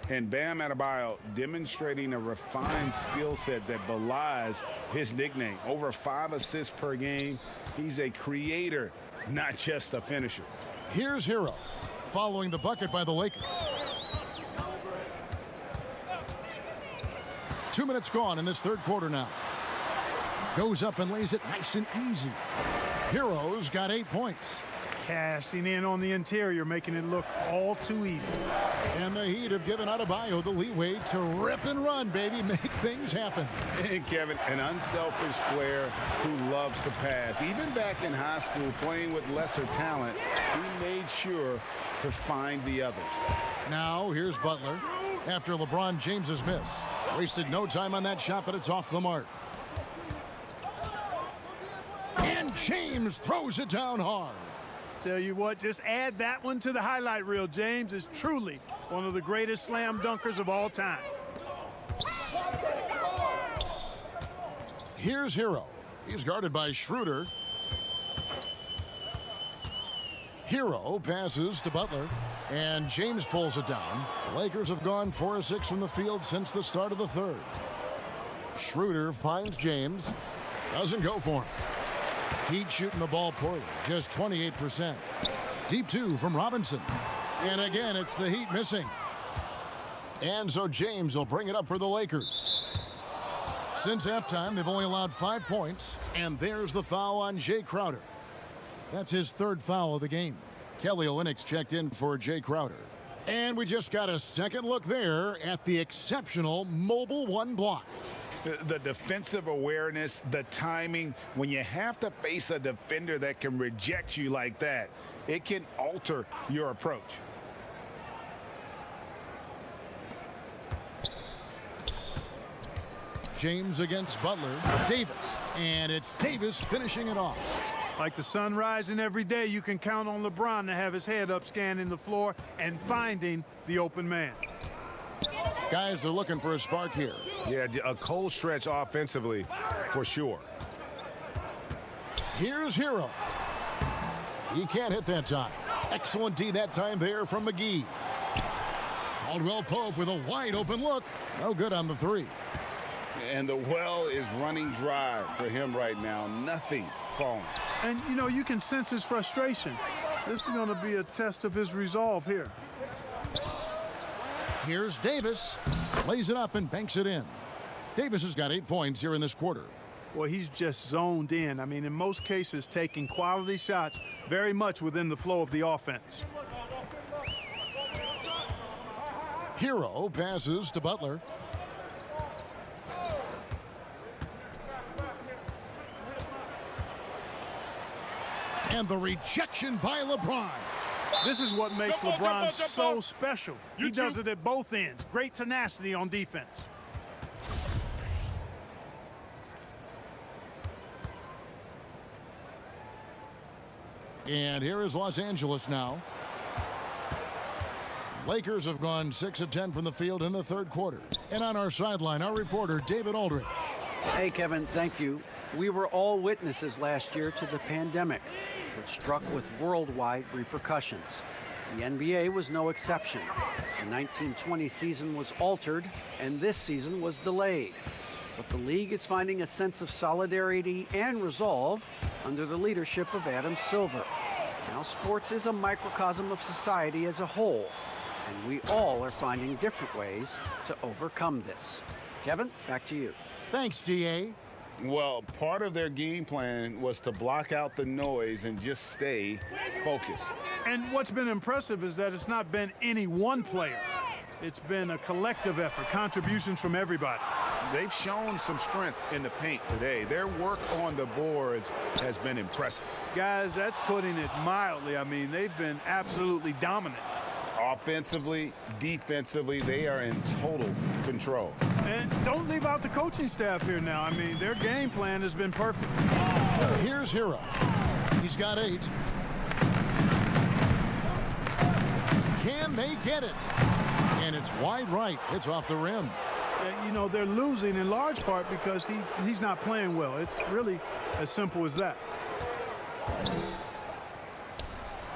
And Bam Adebayo demonstrating a refined skill set that belies his nickname. Over 5 assists per game. He's a creator, not just a finisher. Here's Hero, following the bucket by the Lakers. 2 minutes gone in this third quarter now. Goes up and lays it nice and easy. Hero's got 8 points. Cashing in on the interior, making it look all too easy. And the Heat have given Adebayo the leeway to rip and run, baby. Make things happen. And Kevin, an unselfish player who loves to pass. Even back in high school, playing with lesser talent, he made sure to find the others. Now here's Butler after LeBron James's miss. Wasted no time on that shot, but it's off the mark. And James throws it down hard. Tell you what, just add that one to the highlight reel. James is truly one of the greatest slam dunkers of all time. Here's Hero. He's guarded by Schroeder. Hero passes to Butler, and James pulls it down. The Lakers have gone 4 of 6 from the field since the start of the third. Schroeder finds James. Doesn't go for him. Heat shooting the ball poorly, just 28%. Deep 2 from Robinson. And again, it's the Heat missing. And so James will bring it up for the Lakers. Since halftime, they've only allowed 5 points, and there's the foul on Jay Crowder. That's his 3rd foul of the game. Kelly Olynyk's checked in for Jay Crowder. And we just got a second look there at the exceptional mobile 1 block. The defensive awareness, the timing, when you have to face a defender that can reject you like that, it can alter your approach. James against Butler. Davis. And it's Davis finishing it off. Like the sun rising every day, you can count on LeBron to have his head up scanning the floor and finding the open man. Guys are looking for a spark here. Yeah, a cold stretch offensively for sure. Here's Hero. He can't hit that time. Excellent D that time there from McGee. Caldwell Pope with a wide open look. No good on the 3. And the well is running dry for him right now. Nothing falling. And, you know, you can sense his frustration. This is going to be a test of his resolve here. Here's Davis. Lays it up and banks it in. Davis has got 8 points here in this quarter. Well, he's just zoned in. I mean, in most cases, taking quality shots very much within the flow of the offense. Hero passes to Butler. And the rejection by LeBron. This is what makes LeBron so special. He does it at both ends. Great tenacity on defense. And here is Los Angeles now. Lakers have gone 6 of 10 from the field in the third quarter. And on our sideline, our reporter, David Aldridge. Hey, Kevin, thank you. We were all witnesses last year to the pandemic, which struck with worldwide repercussions. The NBA was no exception. The 1920 season was altered, and this season was delayed. But the league is finding a sense of solidarity and resolve under the leadership of Adam Silver. Now, sports is a microcosm of society as a whole, and we all are finding different ways to overcome this. Kevin, back to you. Thanks, DA. Well, part of their game plan was to block out the noise and just stay focused. And what's been impressive is that it's not been any one player. It's been a collective effort, contributions from everybody. They've shown some strength in the paint today. Their work on the boards has been impressive. Guys, that's putting it mildly. I mean, they've been absolutely dominant. Offensively, defensively, they are in total control. And don't leave out the coaching staff here now. I mean, their game plan has been perfect. Here's Hero. He's got 8. Can they get it? And it's wide right. It's off the rim. You know, they're losing in large part because he's not playing well. It's really as simple as that.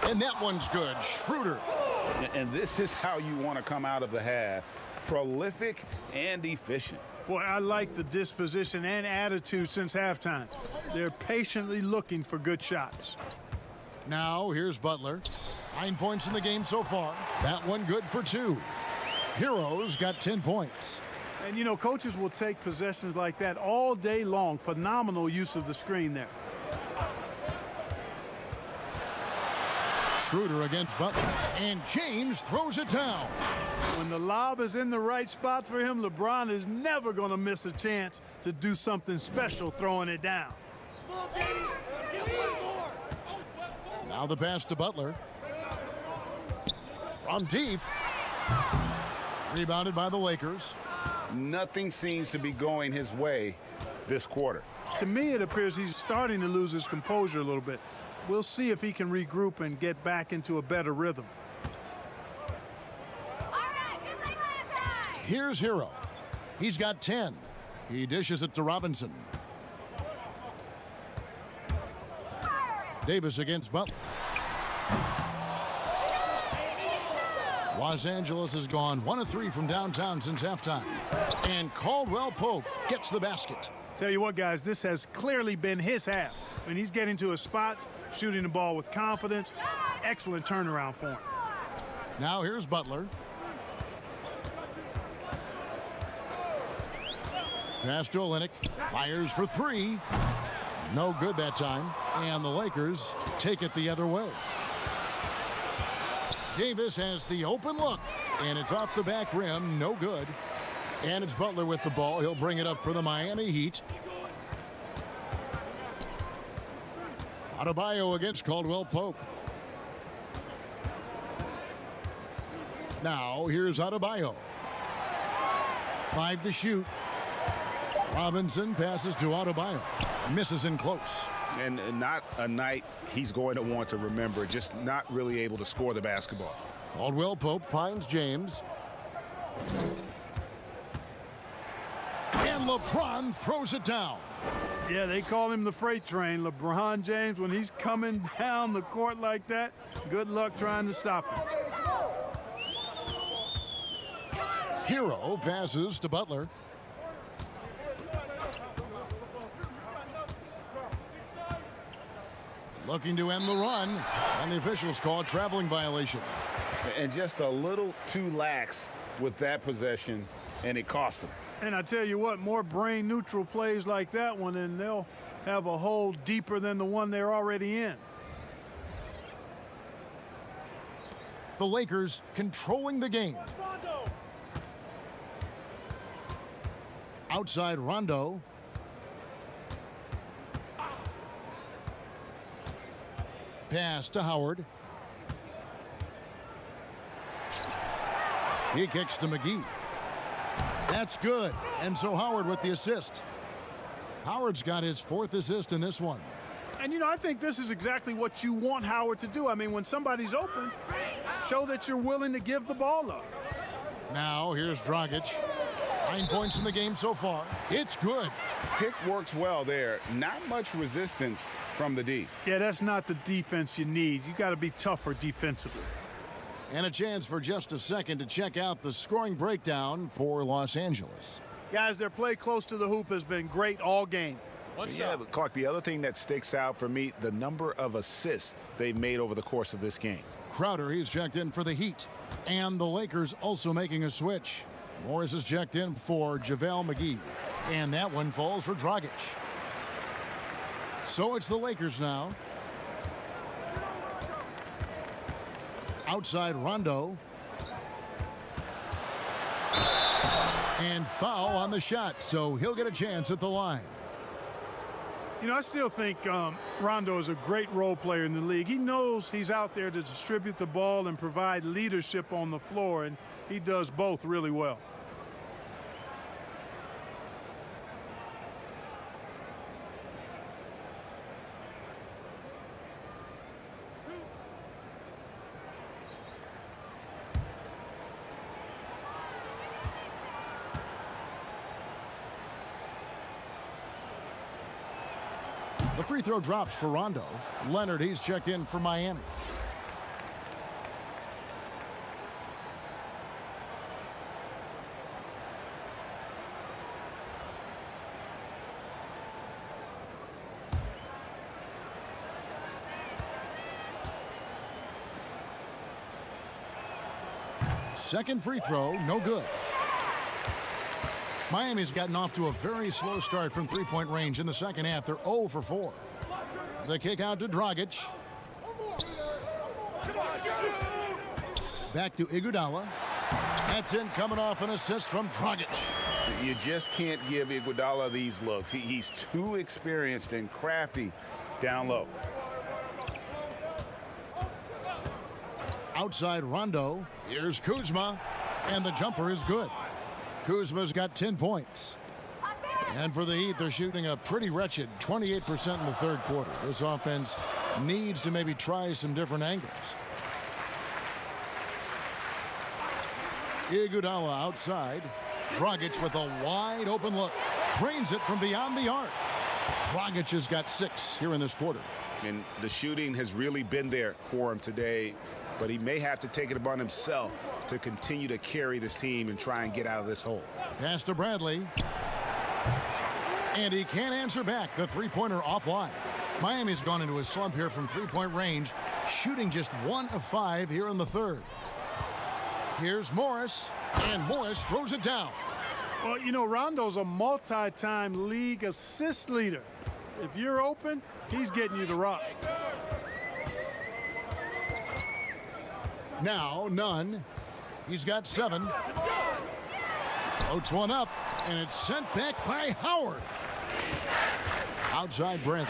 And that one's good. Schroeder. And this is how you want to come out of the half. Prolific and efficient. Boy, I like the disposition and attitude since halftime. They're patiently looking for good shots. Now here's Butler. 9 points in the game so far. That one good for 2. Hero's got 10 points. And, you know, coaches will take possessions like that all day long. Phenomenal use of the screen there. Schroeder against Butler. And James throws it down. When the lob is in the right spot for him, LeBron is never going to miss a chance to do something special throwing it down. Now the pass to Butler. From deep. Rebounded by the Lakers. Nothing seems to be going his way this quarter. To me, it appears he's starting to lose his composure a little bit. We'll see if he can regroup and get back into a better rhythm. Here's Hero. He's got 10. He dishes it to Robinson. Davis against Butler. Los Angeles has gone 1 of 3 from downtown since halftime. And Caldwell Pope gets the basket. Tell you what, guys, this has clearly been his half. When he's getting to his spots, shooting the ball with confidence, excellent turnaround for him. Now here's Butler. Pass to Olynyk. Fires for 3. No good that time. And the Lakers take it the other way. Davis has the open look. And it's off the back rim. No good. And it's Butler with the ball. He'll bring it up for the Miami Heat. Adebayo against Caldwell Pope. Now here's Adebayo. 5 to shoot. Robinson passes to Adebayo. Misses in close. And not a night he's going to want to remember. Just not really able to score the basketball. Caldwell Pope finds James. And LeBron throws it down. Yeah, they call him the freight train. LeBron James, when he's coming down the court like that, good luck trying to stop him. Hero passes to Butler. Looking to end the run, and the officials call a traveling violation. And just a little too lax with that possession, and it cost them. And I tell you what, more brain-neutral plays like that one, and they'll have a hole deeper than the one they're already in. The Lakers controlling the game. Outside Rondo. Pass to Howard. He kicks to McGee. That's good. And so Howard with the assist. Howard's got his 4th assist in this one. And, you know, I think this is exactly what you want Howard to do. I mean, when somebody's open, show that you're willing to give the ball up. Now here's Dragic. 9 points in the game so far. It's good. Pick works well there. Not much resistance from the D. Yeah, that's not the defense you need. You got to be tougher defensively. And a chance for just a second to check out the scoring breakdown for Los Angeles. Guys, their play close to the hoop has been great all game. Yeah, but Clark, the other thing that sticks out for me, the number of assists they've made over the course of this game. Crowder, he's checked in for the Heat. And the Lakers also making a switch. Morris is checked in for JaVale McGee. And that one falls for Dragic. So it's the Lakers now. Outside Rondo. And foul on the shot, so he'll get a chance at the line. You know, I still think Rondo is a great role player in the league. He knows he's out there to distribute the ball and provide leadership on the floor, and he does both really well. The free throw drops for Rondo. Leonard, he's checked in for Miami. Second free throw, no good. Miami's gotten off to a very slow start from three-point range in the second half. They're 0 for 4. The kick out to Dragic. Back to Iguodala. That's in, coming off an assist from Dragic. You just can't give Iguodala these looks. He's too experienced and crafty down low. Outside Rondo. Here's Kuzma. And the jumper is good. Kuzma's got 10 points. And for the Heat, they're shooting a pretty wretched 28% in the third quarter. This offense needs to maybe try some different angles. Iguodala outside. Dragic with a wide open look. Drains it from beyond the arc. Dragic has got 6 here in this quarter. And the shooting has really been there for him today, but he may have to take it upon himself to continue to carry this team and try and get out of this hole. Pass to Bradley. And he can't answer back. The three-pointer offline. Miami's gone into a slump here from three-point range, shooting just 1 of 5 here in the third. Here's Morris, and Morris throws it down. Well, you know, Rondo's a multi-time league assist leader. If you're open, he's getting you the rock. Now, Nunn. He's got 7. Floats one up, and it's sent back by Howard. Outside Bradley.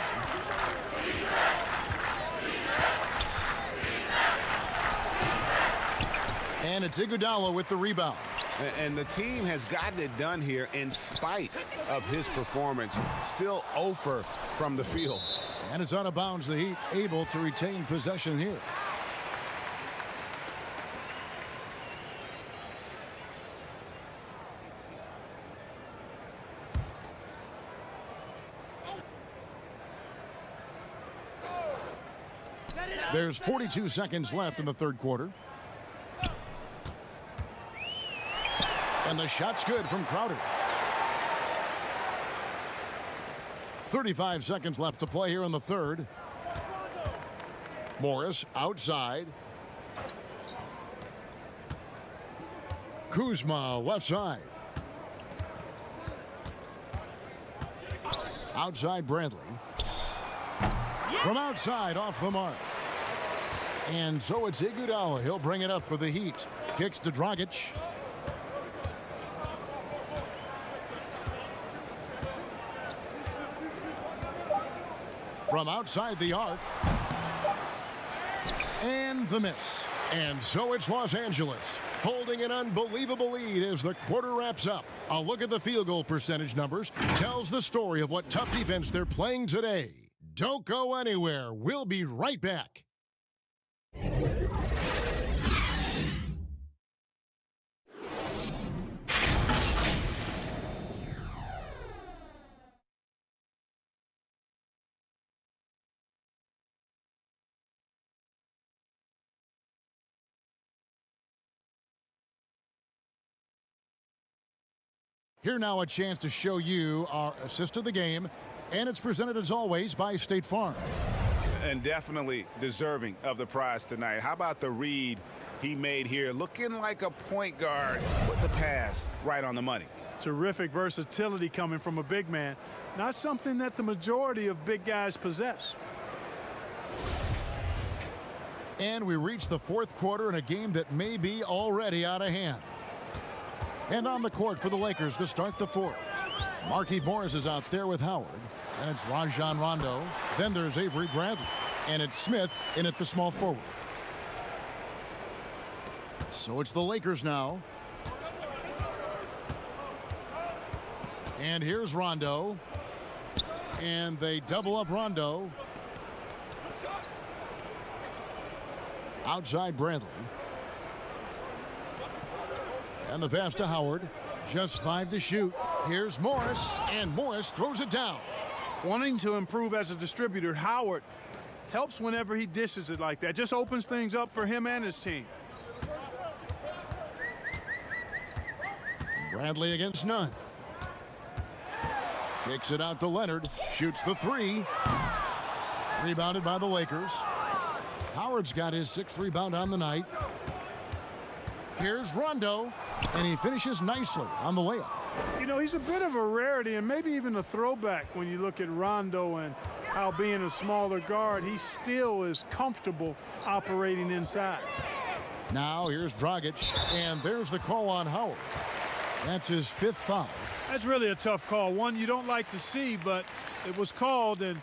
And it's Iguodala with the rebound. And the team has gotten it done here in spite of his performance. Still 0 from the field. And it's out of bounds. The Heat able to retain possession here. There's 42 seconds left in the third quarter. And the shot's good from Crowder. 35 seconds left to play here in the third. Morris outside. Kuzma left side. Outside Bradley. From outside off the mark. And so it's Iguodala. He'll bring it up for the Heat. Kicks to Dragic. From outside the arc. And the miss. And so it's Los Angeles holding an unbelievable lead as the quarter wraps up. A look at the field goal percentage numbers tells the story of what tough defense they're playing today. Don't go anywhere. We'll be right back. Here now a chance to show you our assist of the game, and it's presented as always by State Farm. And definitely deserving of the prize tonight. How about the read he made here? Looking like a point guard with the pass right on the money. Terrific versatility coming from a big man. Not something that the majority of big guys possess. And we reach the fourth quarter in a game that may be already out of hand. And on the court for the Lakers to start the fourth. Markieff Morris is out there with Howard. And it's Rajon Rondo. Then there's Avery Bradley. And it's Smith in at the small forward. So it's the Lakers now. And here's Rondo. And they double up Rondo. Outside Bradley. And the pass to Howard. Just 5 to shoot. Here's Morris. And Morris throws it down. Wanting to improve as a distributor, Howard helps whenever he dishes it like that. Just opens things up for him and his team. Bradley against Nunn. Kicks it out to Leonard. Shoots the three. Rebounded by the Lakers. Howard's got his 6th rebound on the night. Here's Rondo, and he finishes nicely on the layup. You know, he's a bit of a rarity and maybe even a throwback when you look at Rondo and how being a smaller guard, he still is comfortable operating inside. Now here's Dragic, and there's the call on Howard. That's his 5th foul. That's really a tough call. One you don't like to see, but it was called, and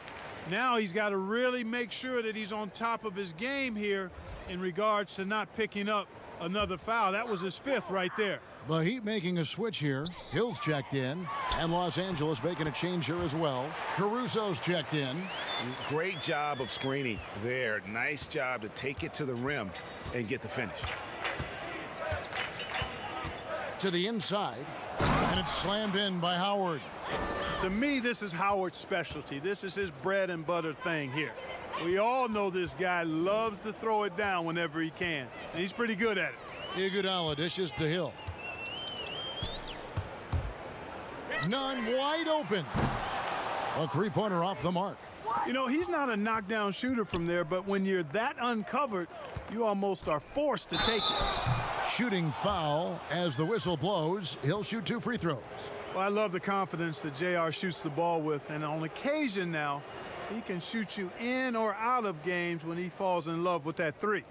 now he's got to really make sure that he's on top of his game here in regards to not picking up another foul. That was his 5th right there. The Heat making a switch here. Hill's checked in, and Los Angeles making a change here as well. Caruso's checked in. Great job of screening there. Nice job to take it to the rim and get the finish. To the inside, and it's slammed in by Howard. To me, this is Howard's specialty. This is his bread and butter thing here. We all know this guy loves to throw it down whenever he can, and he's pretty good at it. Iguodala dishes to Hill. Nunn wide open. A 3-pointer off the mark. You know, he's not a knockdown shooter from there, but when you're that uncovered, you almost are forced to take it. Shooting foul as the whistle blows. He'll shoot 2 free throws. Well, I love the confidence that JR shoots the ball with, and on occasion now, he can shoot you in or out of games when he falls in love with that 3.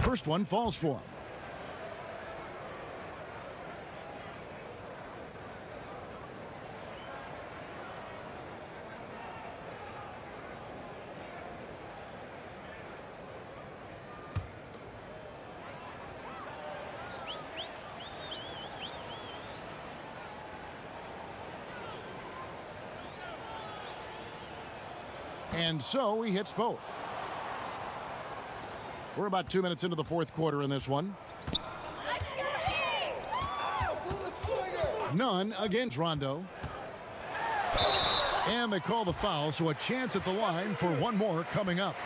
First one falls for him. And so he hits both. We're about 2 minutes into the 4th quarter in this one. Nunn against Rondo. And they call the foul, so a chance at the line for one more coming up.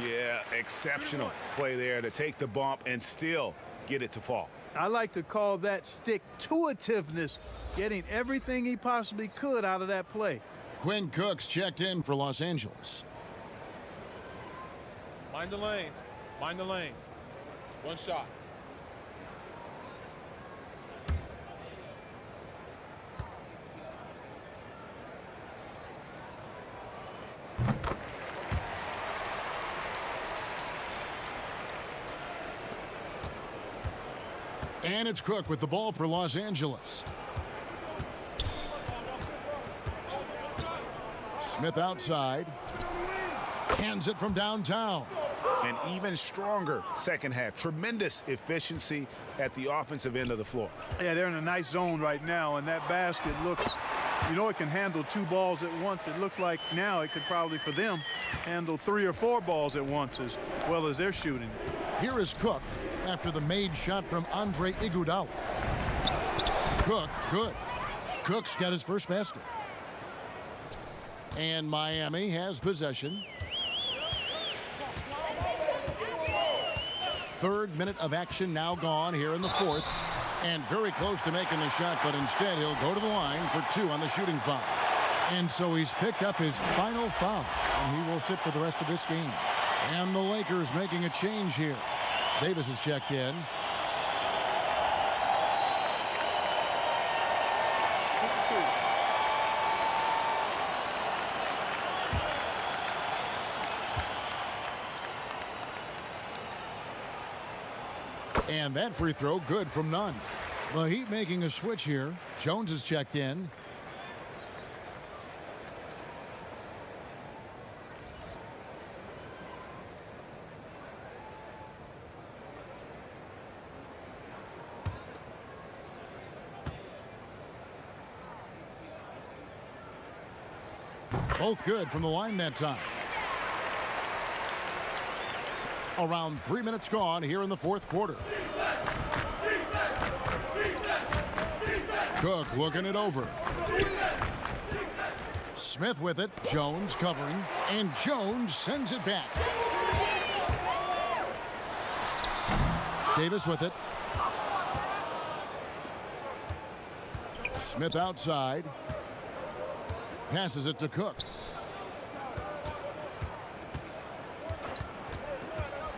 Yeah, exceptional play there to take the bump and still get it to fall. I like to call that stick-to-itiveness, getting everything he possibly could out of that play. Quinn Cook's checked in for Los Angeles. Mind the lanes. Mind the lanes. One shot. And it's Cook with the ball for Los Angeles. Smith outside. Hands it from downtown. An even stronger second half. Tremendous efficiency at the offensive end of the floor. Yeah, they're in a nice zone right now, and that basket looks, you know, it can handle 2 balls at once. It looks like now it could probably, for them, handle 3 or 4 balls at once as well as they're shooting. Here is Cook after the made shot from Andre Iguodala. Cook, good. Cook's got his first basket. And Miami has possession. 3rd minute of action now gone here in the 4th. And very close to making the shot, but instead he'll go to the line for 2 on the shooting foul. And so he's picked up his final foul, and he will sit for the rest of this game. And the Lakers making a change here. Davis is checked in. And that free throw good from Nunn. The Heat making a switch here. Jones is checked in. Both good from the line that time. Around 3 minutes gone here in the fourth quarter. Cook looking it over. Smith with it. Jones covering. And Jones sends it back. Davis with it. Smith outside. Passes it to Cook.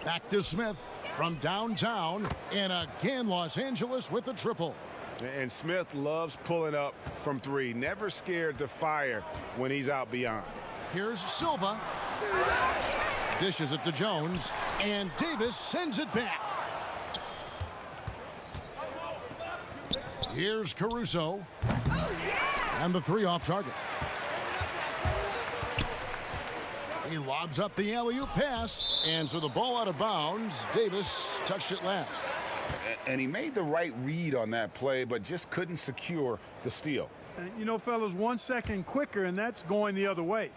Back to Smith from downtown. And again, Los Angeles with the triple. And Smith loves pulling up from three. Never scared to fire when he's out beyond. Here's Silva. Dishes it to Jones. And Davis sends it back. Here's Caruso. And the three off target. He lobs up the alley-oop pass. And so the ball out of bounds. Davis touched it last. And he made the right read on that play, but just couldn't secure the steal. And you know, fellas, 1 second quicker, and that's going the other way.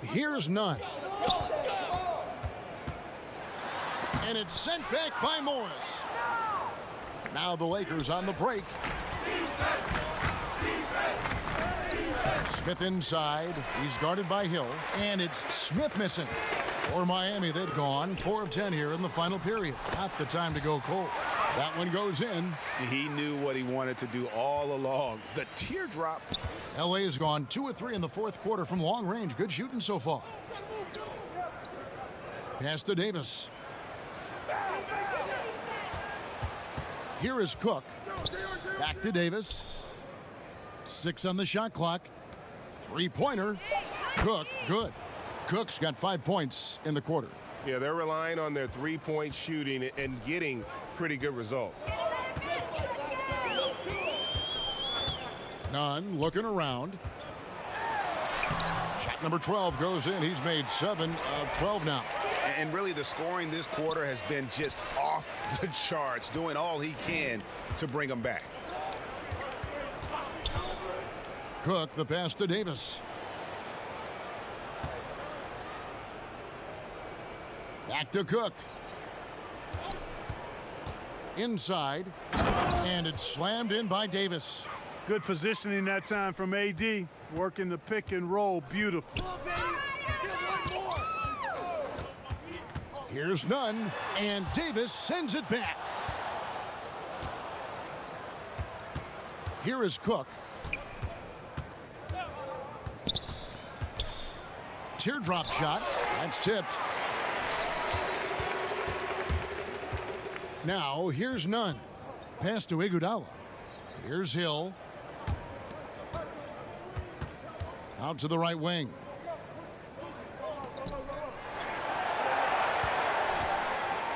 Here's none. And it's sent back by Morris. Now the Lakers on the break. Smith inside. He's guarded by Hill. And it's Smith missing. For Miami, they've gone 4 of 10 here in the final period. Not the time to go cold. That one goes in. He knew what he wanted to do all along. The teardrop. LA has gone 2 of 3 in the fourth quarter from long range. Good shooting so far. Pass to Davis. Here is Cook. Back to Davis. 6 on the shot clock. Three-pointer. Cook, good. Cook's got 5 points in the quarter. Yeah, they're relying on their three-point shooting and getting pretty good results. Nunn looking around. Shot number 12 goes in. He's made 7 of 12 now. And really the scoring this quarter has been just off the charts, doing all he can to bring them back. Cook, the pass to Davis. Back to Cook. Inside. And it's slammed in by Davis. Good positioning that time from AD. Working the pick and roll beautifully. Here's Nunn. And Davis sends it back. Here is Cook. Teardrop shot. That's tipped. Now, here's Nunn. Pass to Iguodala. Here's Hill. Out to the right wing.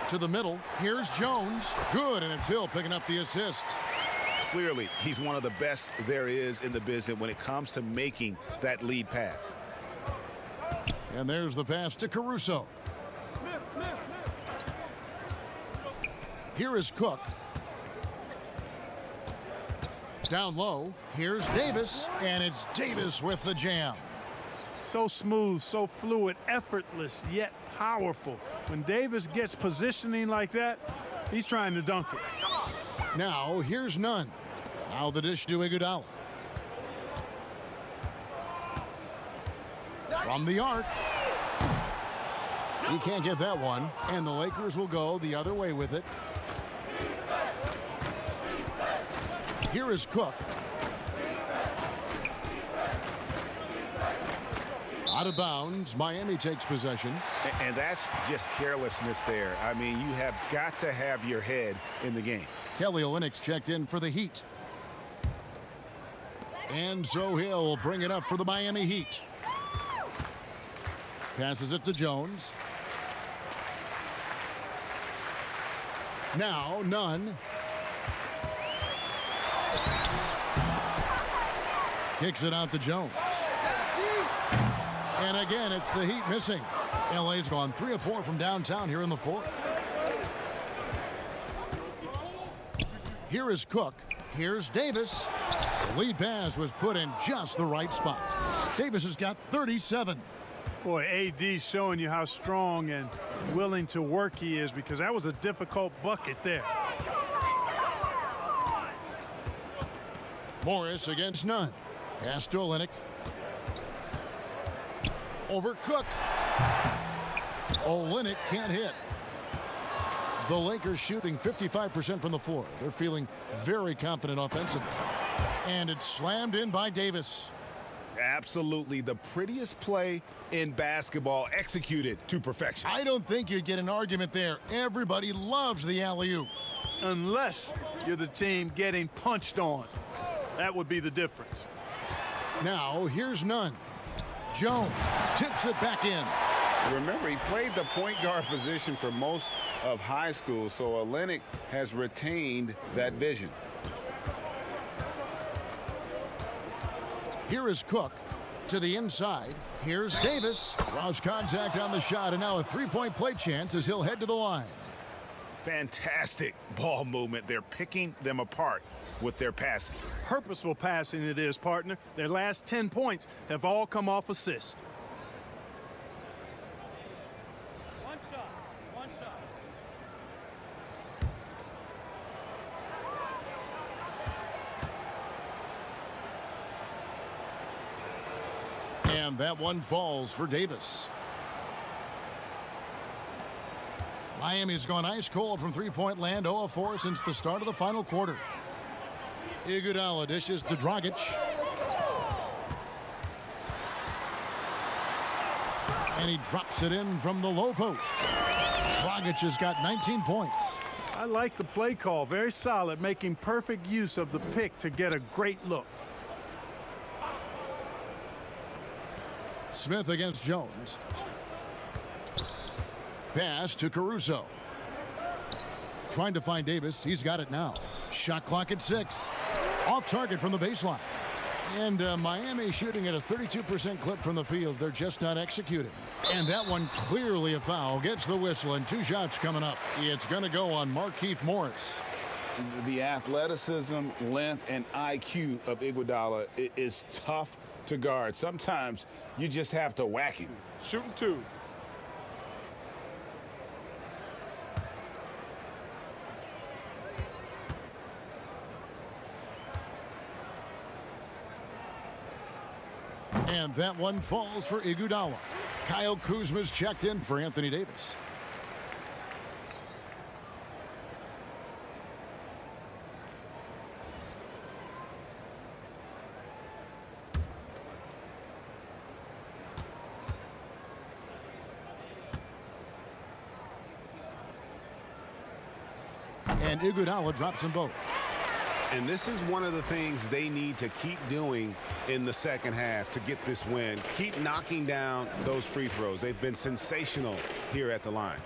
To the middle. Here's Jones. Good, and it's Hill picking up the assist. Clearly, he's one of the best there is in the business when it comes to making that lead pass. And there's the pass to Caruso. Here is Cook. Down low. Here's Davis. And it's Davis with the jam. So smooth, so fluid, effortless, yet powerful. When Davis gets positioning like that, he's trying to dunk it. Now, here's Nunn. Now the dish to Iguodala. From the arc. He can't get that one. And the Lakers will go the other way with it. Here is Cook. Out of bounds. Miami takes possession. And that's just carelessness there. I mean, you have got to have your head in the game. Kelly Olynyk's checked in for the Heat. And so Hill will bring it up for the Miami Heat. Passes it to Jones. Now Nunn. Kicks it out to Jones. And again, it's the Heat missing. LA's gone 3 of 4 from downtown here in the fourth. Here is Cook. Here's Davis. Lead pass was put in just the right spot. Deibys has got 37. Boy, AD showing you how strong and willing to work he is, because that was a difficult bucket there. Morris against none. Pass to Olynyk. Over Cook. Olynyk can't hit. The Lakers shooting 55% from the floor. They're feeling very confident offensively. And it's slammed in by Deibys. Absolutely the prettiest play in basketball, executed to perfection. I don't think you'd get an argument there. Everybody loves the alley-oop. Unless you're the team getting punched on. That would be the difference. Now, here's none. Jones tips it back in. Remember, he played the point guard position for most of high school, so Olynyk has retained that vision. Here is Cook to the inside. Here's Deibys. Draws contact on the shot, and now a three-point play chance as he'll head to the line. Fantastic ball movement. They're picking them apart with their passing. Purposeful passing it is, partner. Their last 10 points have all come off assists. One shot. And that one falls for Deibys. Miami's gone ice cold from three-point land, 0 of 4 since the start of the final quarter. Iguodala dishes to Dragic. And he drops it in from the low post. Dragic has got 19 points. I like the play call. Very solid, making perfect use of the pick to get a great look. Smith against Jones. Pass to Caruso. Trying to find Deibys. He's got it now. Shot clock at 6. Off target from the baseline. And Miami shooting at a 32% clip from the field. They're just not executing. And that one clearly a foul. Gets the whistle, and 2 shots coming up. It's going to go on Markieff Morris. The athleticism, length, and IQ of Iguodala is tough to guard. Sometimes you just have to whack him. Shooting 2. And that one falls for Iguodala. Kyle Kuzma's checked in for Anthony Davis. And Iguodala drops them both. And this is one of the things they need to keep doing in the second half to get this win. Keep knocking down those free throws. They've been sensational here at the line.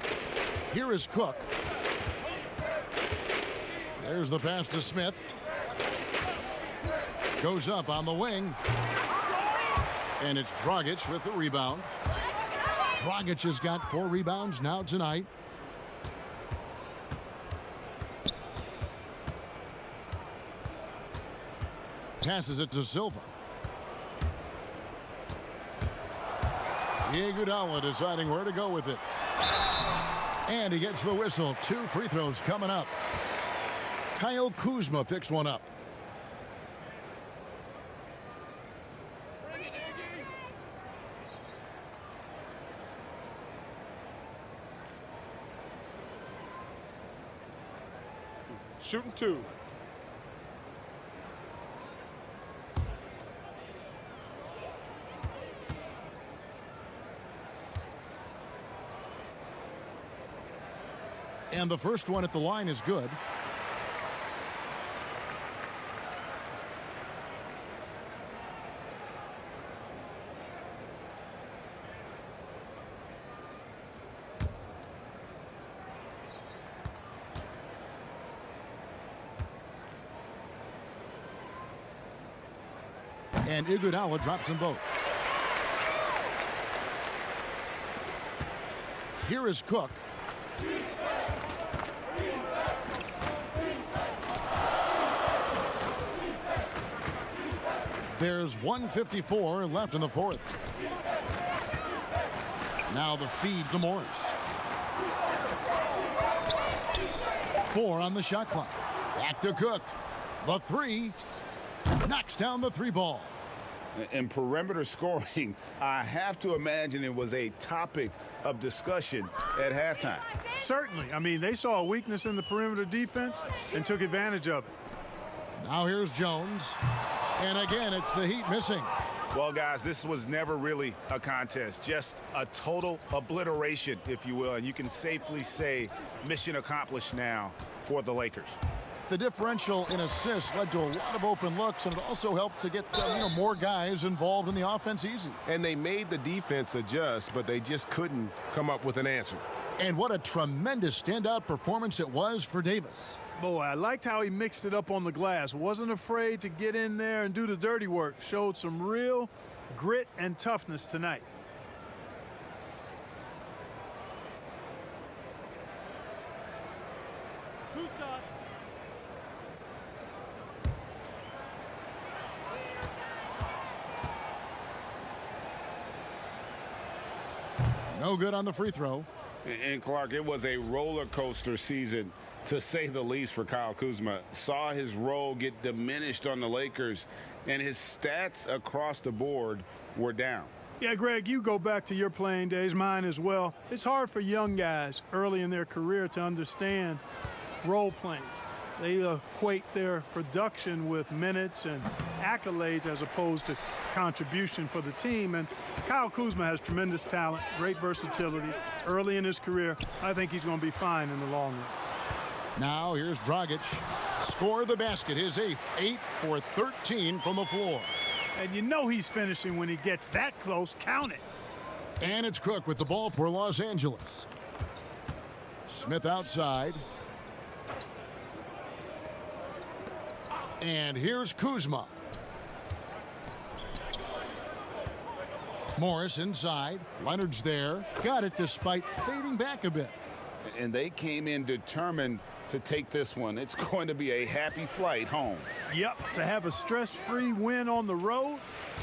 Here is Cook. There's the pass to Smith. Goes up on the wing. And it's Dragic with the rebound. Dragic has got 4 rebounds now tonight. Passes it to Silva. Iguodala deciding where to go with it. And he gets the whistle. 2 free throws coming up. Kyle Kuzma picks one up. Shooting 2. And the first one at the line is good. And Iguodala drops them both. Here is Cook. There's 1:54 left in the fourth. Now the feed to Morris. 4 on the shot clock. Back to Cook. The 3. Knocks down the 3 ball. In perimeter scoring, I have to imagine it was a topic of discussion at halftime. Certainly. I mean, they saw a weakness in the perimeter defense and took advantage of it. Now here's Jones. And again, it's the Heat missing. Well, guys, this was never really a contest, just a total obliteration, if you will. And you can safely say mission accomplished now for the Lakers. The differential in assists led to a lot of open looks, and it also helped to get more guys involved in the offense easy. And they made the defense adjust, but they just couldn't come up with an answer. And what a tremendous standout performance it was for Davis. Boy, I liked how he mixed it up on the glass. Wasn't afraid to get in there and do the dirty work. Showed some real grit and toughness tonight. Two shots. No good on the free throw. And Clark, it was a roller coaster season, to say the least, for Kyle Kuzma. Saw his role get diminished on the Lakers, and his stats across the board were down. Yeah, Greg, you go back to your playing days, mine as well. It's hard for young guys early in their career to understand role playing. They equate their production with minutes and accolades as opposed to contribution for the team. And Kyle Kuzma has tremendous talent, great versatility. Early in his career, I think he's going to be fine in the long run. Now here's Dragic. Score the basket, his 8th. 8 for 13 from the floor. And you know he's finishing when he gets that close. Count it. And it's Cook with the ball for Los Angeles. Smith outside. And here's Kuzma. Morris inside. Leonard's there. Got it despite fading back a bit. And they came in determined to take this one. It's going to be a happy flight home. Yep, to have a stress-free win on the road,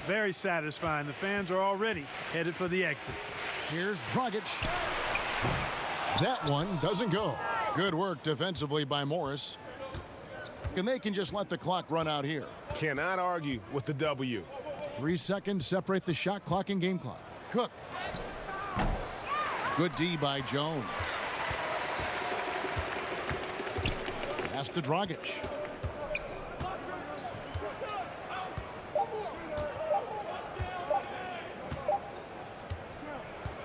very satisfying. The fans are already headed for the exits. Here's Dragic. That one doesn't go. Good work defensively by Morris. And they can just let the clock run out here. Cannot argue with the W. 3 seconds separate the shot clock and game clock. Cook. Good D by Jones. Pass to Dragic.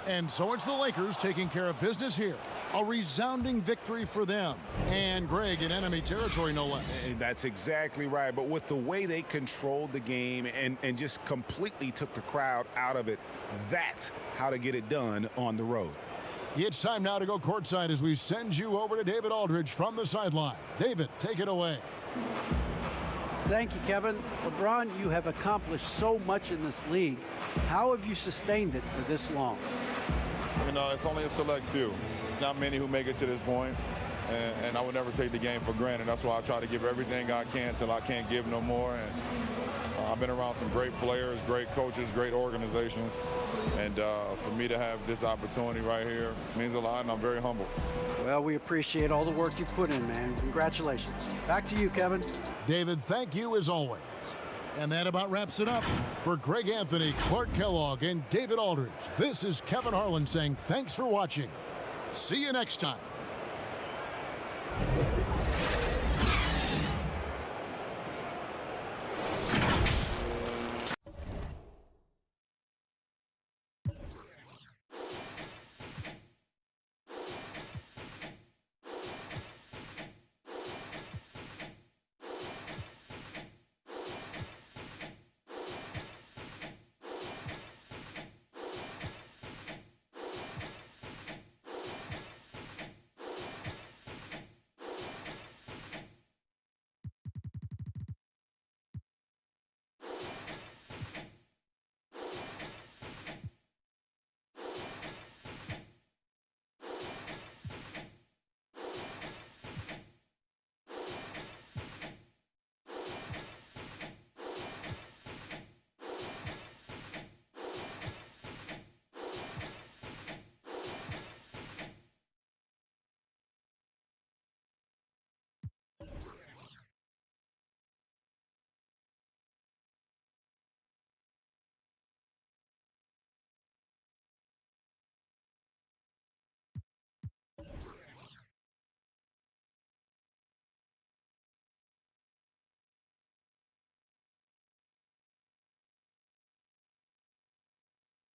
And so it's the Lakers taking care of business here. A resounding victory for them. And Greg in enemy territory, no less. That's exactly right. But with the way they controlled the game and just completely took the crowd out of it, that's how to get it done on the road. It's time now to go courtside as we send you over to David Aldridge from the sideline. David, take it away. Thank you, Kevin. LeBron, you have accomplished so much in this league. How have you sustained it for this long? You know, it's only a select few. It's not many who make it to this point, and I would never take the game for granted. That's why I try to give everything I can till I can't give no more. And I've been around some great players, great coaches, great organizations, and for me to have this opportunity right here means a lot, and I'm very humble. Well, we appreciate all the work you've put in, man. Congratulations. Back to you, Kevin. David, thank you as always. And that about wraps it up. For Greg Anthony, Clark Kellogg, and David Aldridge, this is Kevin Harlan saying thanks for watching. See you next time.